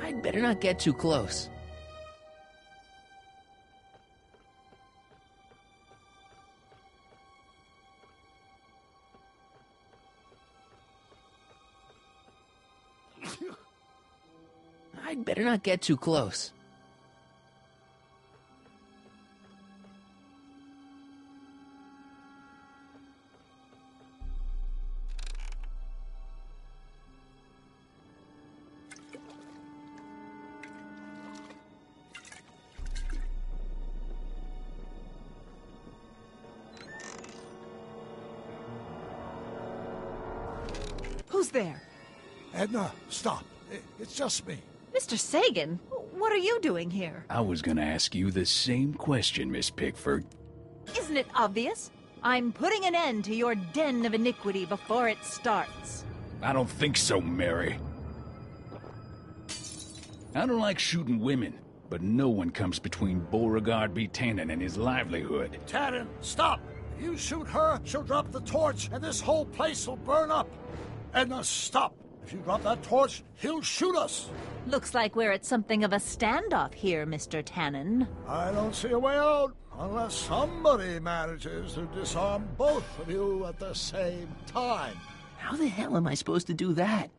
I'd better not get too close. I'd better not get too close. Who's there? Edna, stop. It's just me. Mr. Sagan, what are you doing here? I was gonna ask you the same question, Miss Pickford. Isn't it obvious? I'm putting an end to your den of iniquity before it starts. I don't think so, Mary. I don't like shooting women, but no one comes between Beauregard B. Tannen and his livelihood. Tannen, stop! If you shoot her, she'll drop the torch, and this whole place will burn up. Edna, stop! If you drop that torch, he'll shoot us. Looks like we're at something of a standoff here, Mr. Tannen. I don't see a way out, unless somebody manages to disarm both of you at the same time. How the hell am I supposed to do that?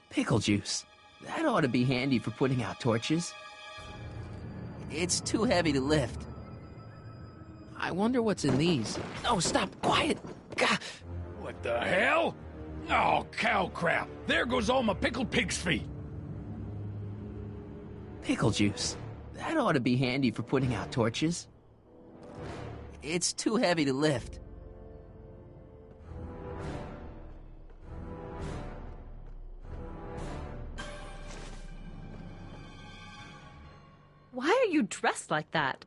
Pickle juice. That ought to be handy for putting out torches. It's too heavy to lift. I wonder what's in these. Oh, stop! Quiet! Gah! What the hell? Oh, cow crap! There goes all my pickled pig's feet! Pickle juice. That ought to be handy for putting out torches. It's too heavy to lift. Why are you dressed like that?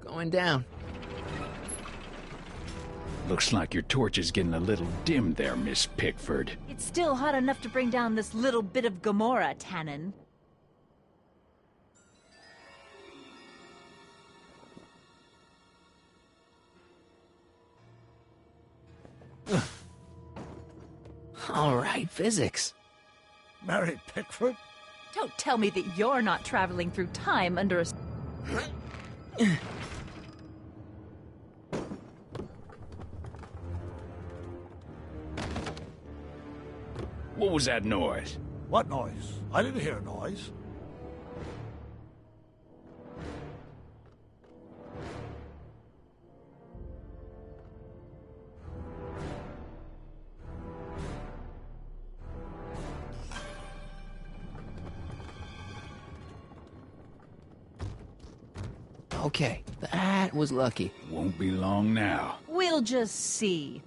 Going down. Looks like your torch is getting a little dim there, Miss Pickford. It's still hot enough to bring down this little bit of Gomorrah, Tannen. All right, physics. Mary Pickford? Don't tell me that you're not traveling through time under a... What was that noise? What noise? I didn't hear a noise. Okay, that was lucky. Won't be long now. We'll just see.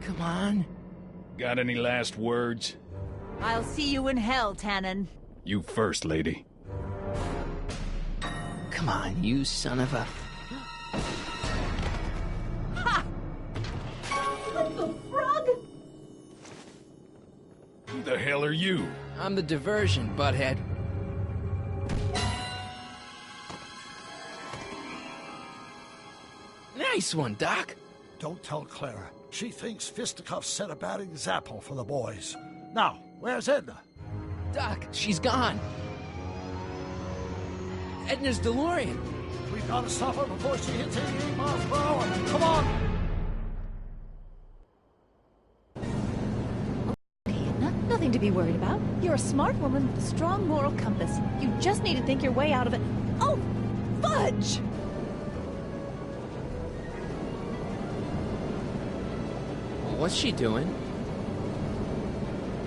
Come on. Got any last words? I'll see you in hell, Tannen. You first, lady. Come on, you son of a... Ha! What the frog? Who the hell are you? I'm the diversion, butthead. Nice one, Doc. Don't tell Clara. She thinks Fisticuffs set a bad example for the boys. Now, where's Edna? Doc, she's gone. Edna's DeLorean. We've got to stop her before she hits 88 miles per hour. Come on! to be worried about. You're a smart woman with a strong moral compass. You just need to think your way out of it. Oh, fudge! What's she doing?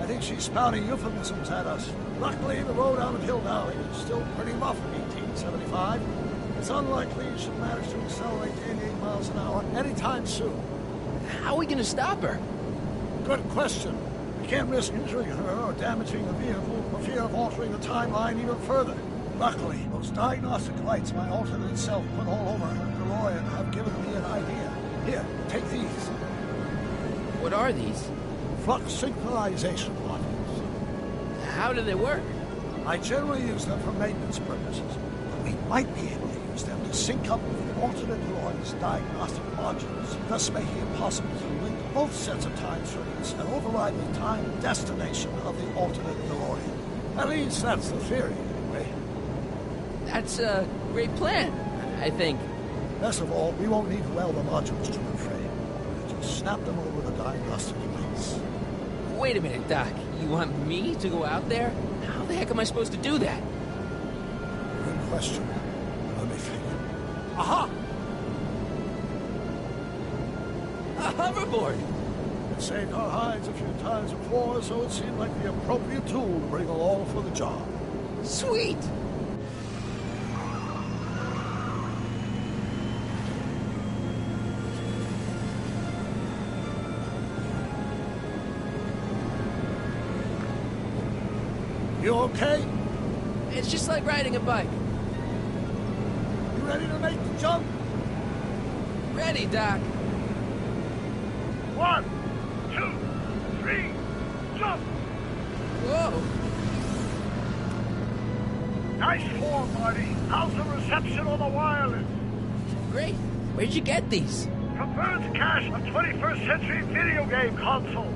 I think she's spouting euphemisms at us. Luckily, the road out of Hill Valley is still pretty rough in 1875. It's unlikely she'll manage to accelerate to 88 miles an hour anytime soon. How are we going to stop her? Good question. We can't risk injuring her or damaging the vehicle for fear of altering the timeline even further. Luckily, those diagnostic lights my alternate self put all over her DeLorean have given me an idea. Here, take these. What are these? Flux synchronization modules. How do they work? I generally use them for maintenance purposes, but we might be able to use them to sync up with the alternate DeLorean's diagnostic modules, thus making it possible to link both sets of time circuits and override the time destination of the alternate DeLorean. At least that's the theory, anyway. That's a great plan, I think. Best of all, we won't need to weld the modules to her frame. We'll just snap them over the diagnostic links. Wait a minute, Doc. You want me to go out there? How the heck am I supposed to do that? Good question. Let me think. Aha! A hoverboard! It saved our hides a few times before, so it seemed like the appropriate tool to bring along for the job. Sweet! You okay? It's just like riding a bike. You ready to make the jump? Ready, Doc. 1, 2, 3, jump! Whoa! Nice form, Marty. How's the reception on the wireless? Great. Where'd you get these? From Bird's cache of 21st century video game consoles.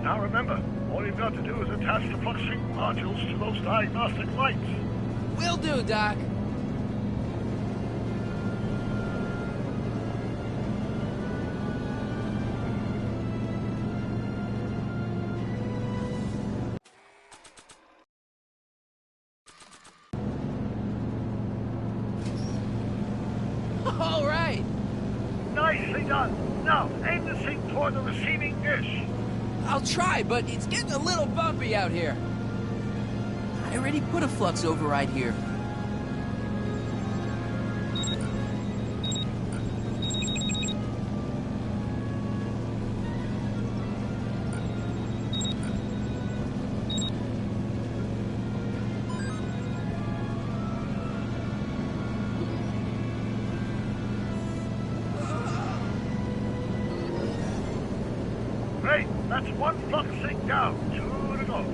Now remember, all you've got to do is attach the flux sync modules to those diagnostic lights. Will do, Doc. All right. Nicely done. Now, aim the sync toward the receiving dish. I'll try, but it's getting a little bumpy out here. I already put a flux override here. Great, that's one flux sync down. 2 to go.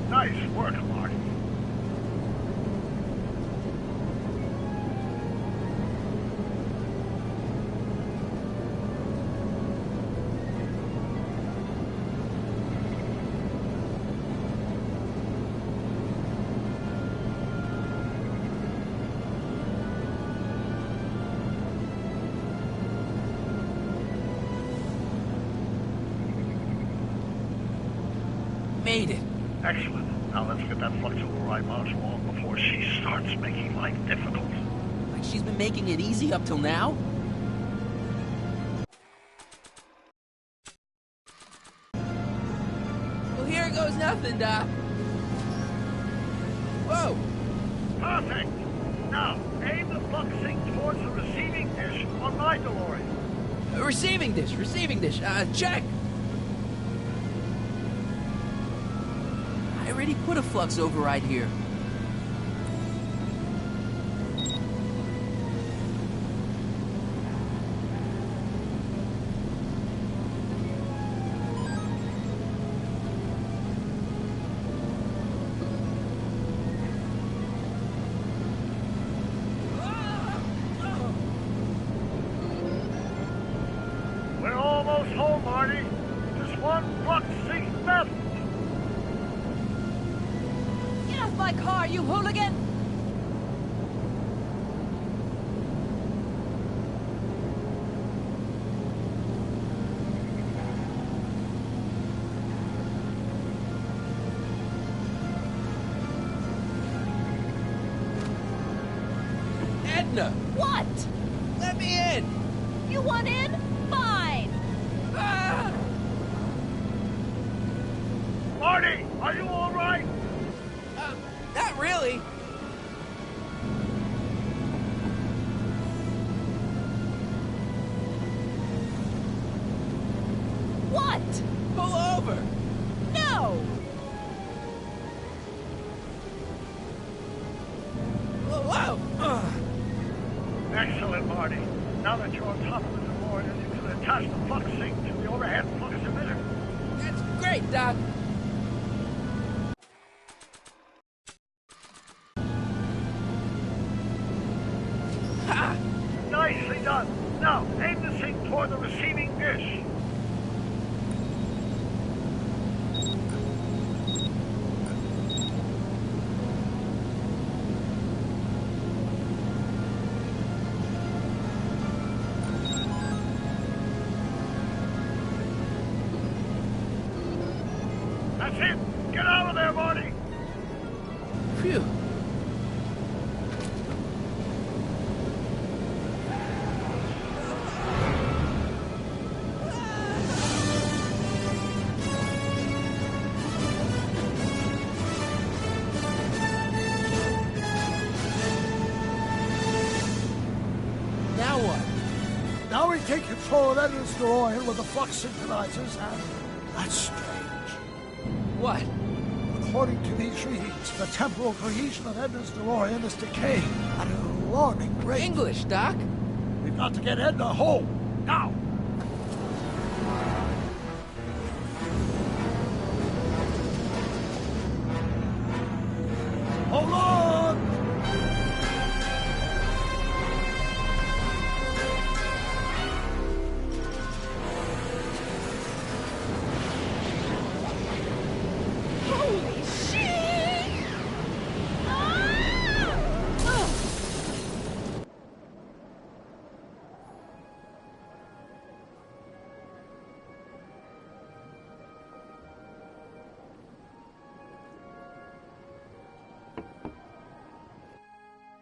Nice work, Marty. Made it. Excellent. Now let's get that flux override module on before she starts making life difficult. Like she's been making it easy up till now? was nothing, Doc. Whoa! Perfect! Now, aim the flux sink towards the receiving dish on my DeLorean. Receiving dish. Check! I already put a flux override here. We're almost home, Marty. Just one flux sink left. Get off my car, you hooligan! Edna! What? Let me in! You want in? Fine! Ah! Marty, are you all right? Not really. What? Pull over! No! Whoa! Excellent, Marty. Now that you're on top of the DeLorean, you can attach the flux sink to the overhead flux emitter. That's great, Doc. Ha! Nicely done. Now, aim the sink toward the receiving dish. That's it. Get out of there, Marty. Phew. Now what? Now we take control of Edna's DeLorean with the flux synchronizers, and that's strange. What? According to these readings, the temporal cohesion of Edna's DeLorean is decaying at an alarming rate. English, Doc. We've got to get Edna home, now! Hold on! Holy shit! Ah! Ugh.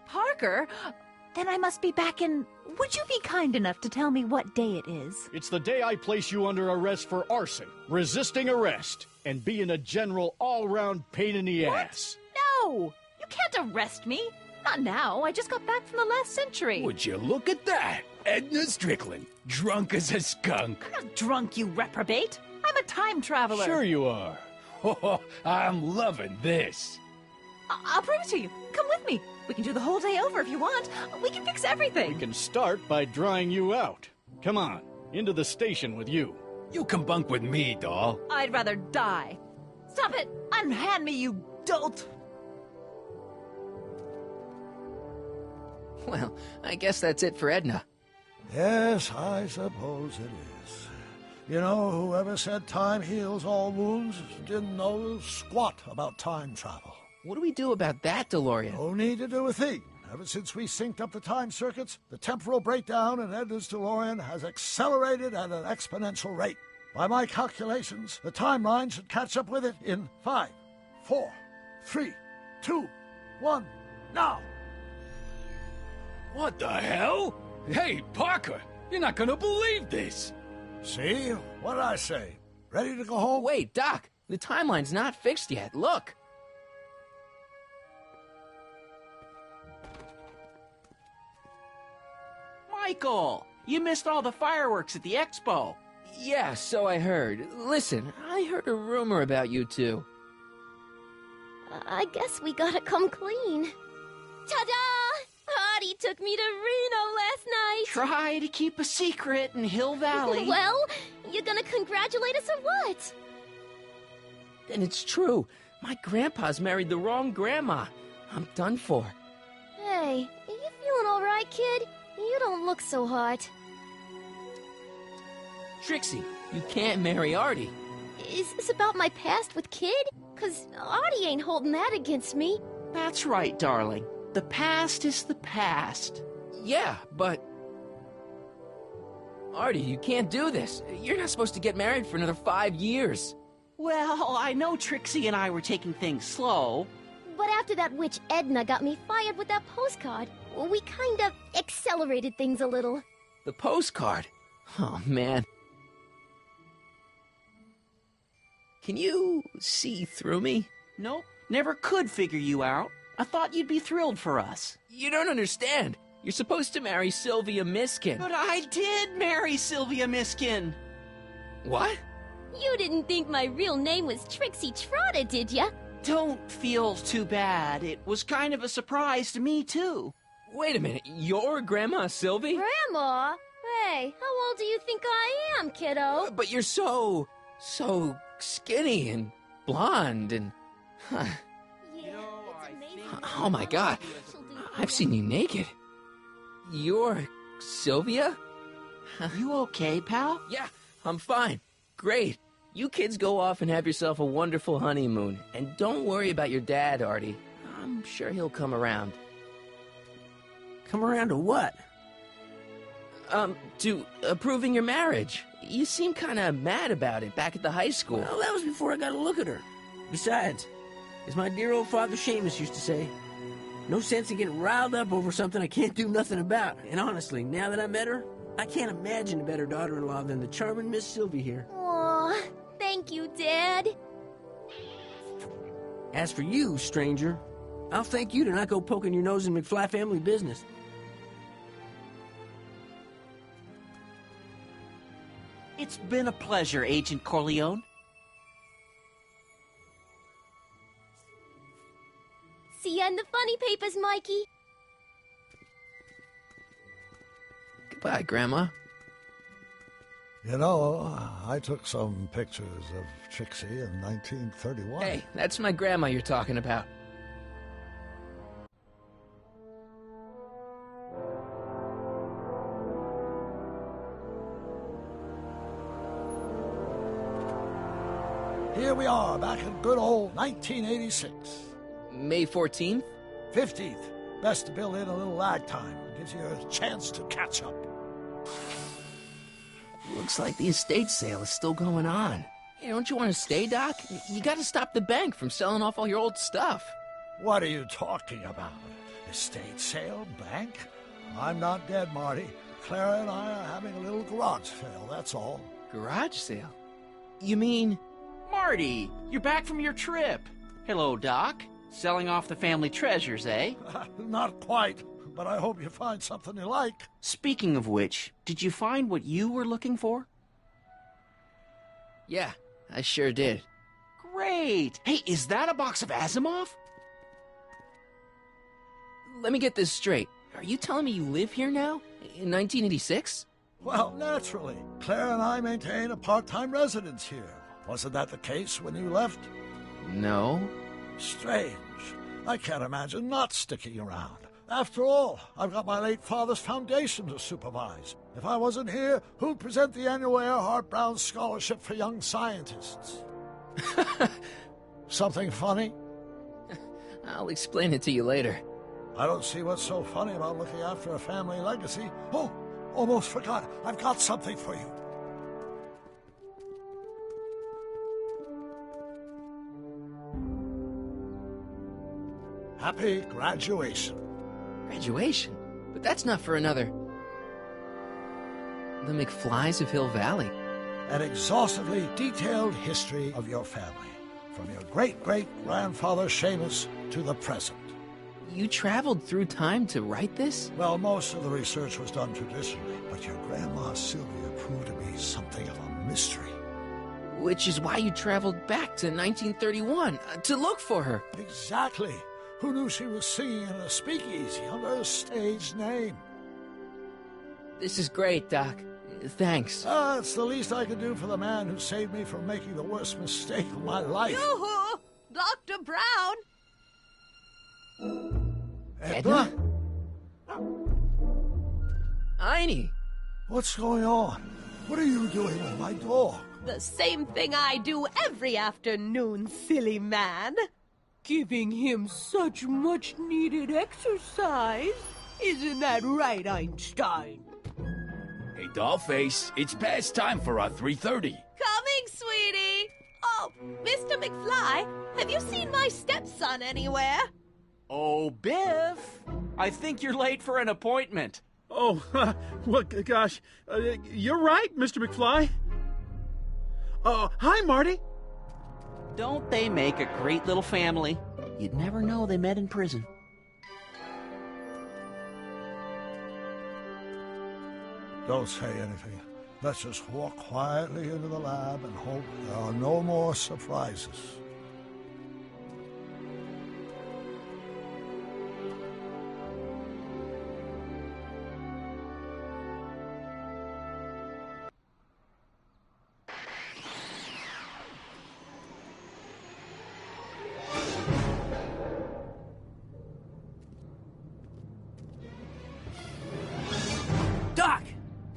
Parker? Then I must be back in... Would you be kind enough to tell me what day it is? It's the day I place you under arrest for arson, resisting arrest, and being a general all-round pain in the ass. No! You can't arrest me. Not now. I just got back from the last century. Would you look at that? Edna Strickland, drunk as a skunk. I'm not drunk, you reprobate. I'm a time traveler. Sure you are. Oh, I'm loving this. I'll prove it to you. Come with me. We can do the whole day over if you want. We can fix everything. We can start by drying you out. Come on, into the station with you. You can bunk with me, doll. I'd rather die. Stop it! Unhand me, you dolt! Well, I guess that's it for Edna. Yes, I suppose it is. You know, whoever said time heals all wounds didn't know squat about time travel. What do we do about that, DeLorean? No need to do a thing. Ever since we synced up the time circuits, the temporal breakdown in Edna's DeLorean has accelerated at an exponential rate. By my calculations, the timeline should catch up with it in 5, 4, 3, 2, 1, now! What the hell? Hey, Parker, you're not gonna believe this. See? What did I say? Ready to go home? Wait, Doc, The timeline's not fixed yet. Look! Michael! You missed all the fireworks at the expo. Yeah, so I heard. Listen, I heard a rumor about you two. I guess we gotta come clean. Ta-da! Artie took me to Reno last night. Try to keep a secret in Hill Valley. Well, you gonna congratulate us or what? And it's true. My grandpa's married the wrong grandma. I'm done for. Hey, are you feeling all right, kid? You don't look so hot. Trixie, you can't marry Artie. Is this about my past with Kid? 'Cause Artie ain't holding that against me. That's right, darling. The past is the past. Yeah, but... Artie, you can't do this. You're not supposed to get married for another 5 years. Well, I know Trixie and I were taking things slow. But after that witch Edna got me fired with that postcard, we kind of accelerated things a little. The postcard? Oh, man. Can you see through me? Nope, never could figure you out. I thought you'd be thrilled for us. You don't understand. You're supposed to marry Sylvia Miskin. But I did marry Sylvia Miskin. What? You didn't think my real name was Trixie Trotter, did ya? Don't feel too bad. It was kind of a surprise to me, too. Wait a minute, you're Grandma Sylvie? Grandma? Hey, how old do you think I am, kiddo? But you're so skinny and blonde and... Yeah, it's amazing. Oh my God, I've seen you naked. You're Sylvia? You okay, pal? Yeah, I'm fine. Great. You kids go off and have yourself a wonderful honeymoon. And don't worry about your dad, Artie. I'm sure he'll come around. Come around to what? To approving your marriage. You seem kind of mad about it back at the high school. Well, that was before I got a look at her. Besides, as my dear old father Seamus used to say, no sense in getting riled up over something I can't do nothing about. And honestly, now that I met her, I can't imagine a better daughter-in-law than the charming Miss Sylvie here. Aw, thank you, Dad. As for you, stranger, I'll thank you to not go poking your nose in McFly family business. It's been a pleasure, Agent Corleone. See ya in the funny papers, Mikey. Goodbye, Grandma. You know, I took some pictures of Trixie in 1931. Hey, that's my grandma you're talking about. Here we are, back in good old 1986. May 14th? 15th. Best to build in a little lag time. Gives you a chance to catch up. Looks like the estate sale is still going on. Hey, don't you want to stay, Doc? You gotta stop the bank from selling off all your old stuff. What are you talking about? Estate sale? Bank? I'm not dead, Marty. Clara and I are having a little garage sale, that's all. Garage sale? You mean... Marty, you're back from your trip. Hello, Doc. Selling off the family treasures, eh? Not quite, but I hope you find something you like. Speaking of which, did you find what you were looking for? Yeah, I sure did. Great! Hey, is that a box of Asimov? Let me get this straight. Are you telling me you live here now? In 1986? Well, naturally. Claire and I maintain a part-time residence here. Wasn't that the case when you left? No. Strange. I can't imagine not sticking around. After all, I've got my late father's foundation to supervise. If I wasn't here, who'd present the annual Earhart Brown Scholarship for Young Scientists? Something funny? I'll explain it to you later. I don't see what's so funny about looking after a family legacy. Oh, almost forgot. I've got something for you. Happy graduation. Graduation? But that's not for another... The McFlys of Hill Valley. An exhaustively detailed history of your family. from your great-great-grandfather Seamus to the present. You traveled through time to write this? Well, most of the research was done traditionally, but your grandma Sylvia proved to be something of a mystery. Which is why you traveled back to 1931, to look for her. Exactly. Who knew she was singing in a speakeasy under a stage name? This is great, Doc. Thanks. It's the least I could do for the man who saved me from making the worst mistake of my life. Yoo-hoo! Dr. Brown! Edna? Einie! What's going on? What are you doing with my dog? The same thing I do every afternoon, silly man. Giving him such much-needed exercise. Isn't that right, Einstein? Hey, Dollface, it's past time for our 3:30. Coming, sweetie! Oh, Mr. McFly, have you seen my stepson anywhere? Oh, Biff! I think you're late for an appointment. Oh, well, gosh, you're right, Mr. McFly. Hi, Marty. Don't they make a great little family? You'd never know they met in prison. Don't say anything. Let's just walk quietly into the lab and hope there are no more surprises. Doc!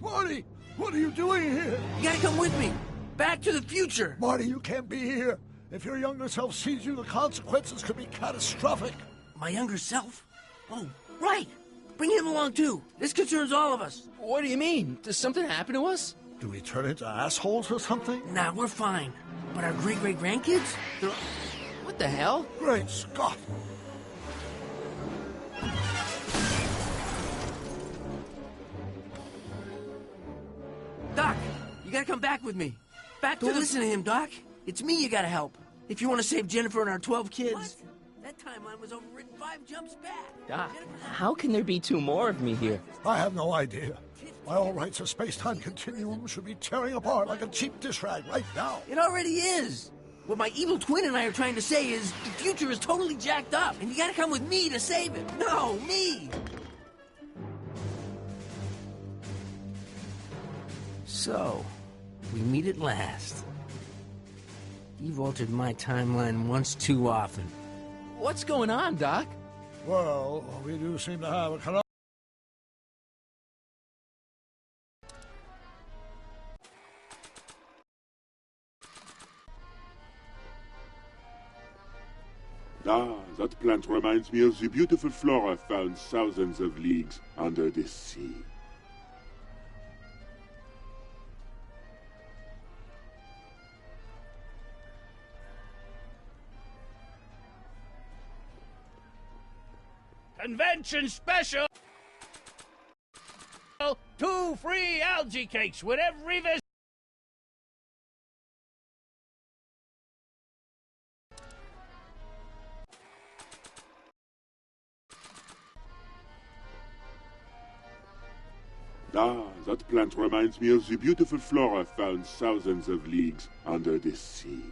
Marty! What are you doing here? You gotta come with me. Back to the future. Marty, you can't be here. If your younger self sees you, the consequences could be catastrophic. My younger self? Oh, right. Bring him along, too. This concerns all of us. What do you mean? Does something happen to us? Do we turn into assholes or something? Nah, we're fine. But our great-great-grandkids? They're... What the hell? Great Scott! Doc, you gotta come back with me. Don't listen to him, Doc. It's me you gotta help. If you want to save Jennifer and our 12 kids. What? That timeline was overwritten 5 jumps back. Doc, how can there be 2 more of me here? I have no idea. By all rights, a space-time continuum should be tearing apart like a cheap dish rag right now. It already is. What my evil twin and I are trying to say is the future is totally jacked up, and you gotta come with me to save it. No, me! So, we meet at last. You've altered my timeline once too often. What's going on, Doc? Well, we do seem to have a conundrum. Ah, that plant reminds me of the beautiful flora found thousands of leagues under the sea. Convention special! 2 free algae cakes with every visit! Ah, that plant reminds me of the beautiful flora found thousands of leagues under the sea.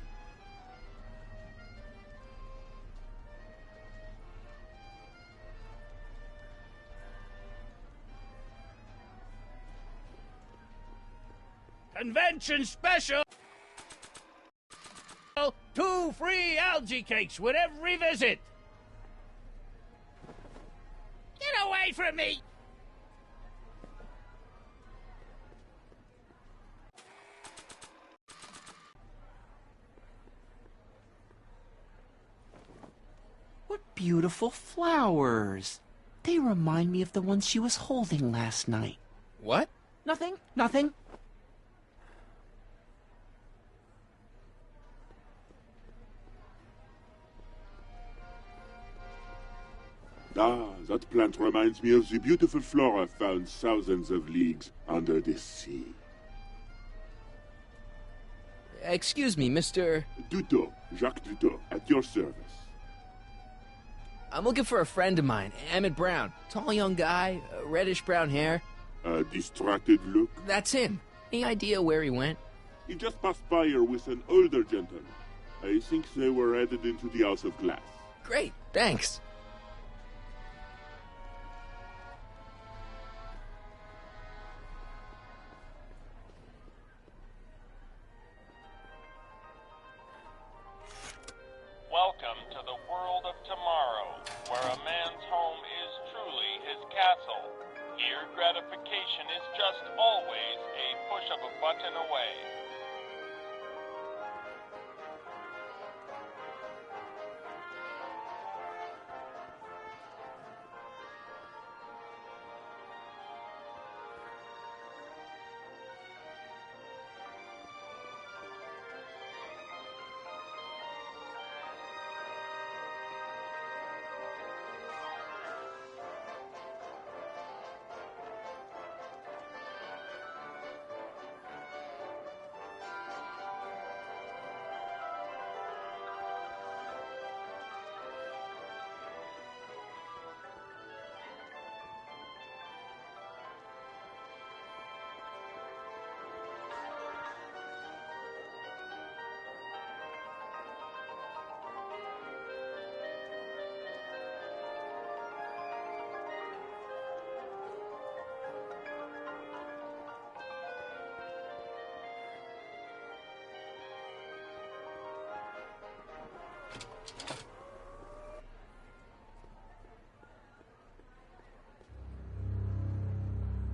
Convention special! 2 free algae cakes with every visit! Get away from me! What beautiful flowers. They remind me of the ones she was holding last night. What? Nothing, nothing. Ah, that plant reminds me of the beautiful flora found thousands of leagues under the sea. Excuse me, Mr. Duto, Jacques Duto, at your service. I'm looking for a friend of mine, Emmett Brown. Tall young guy, reddish brown hair. A distracted look? That's him. Any idea where he went? He just passed by here with an older gentleman. I think they were headed into the House of Glass. Great, thanks. Welcome to the world of tomorrow, where a man's home is truly his castle. Here, gratification is just always a push of a button away.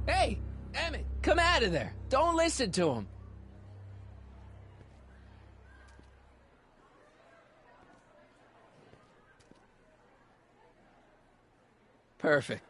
Hey, Emmett, come out of there. Don't listen to him. Perfect.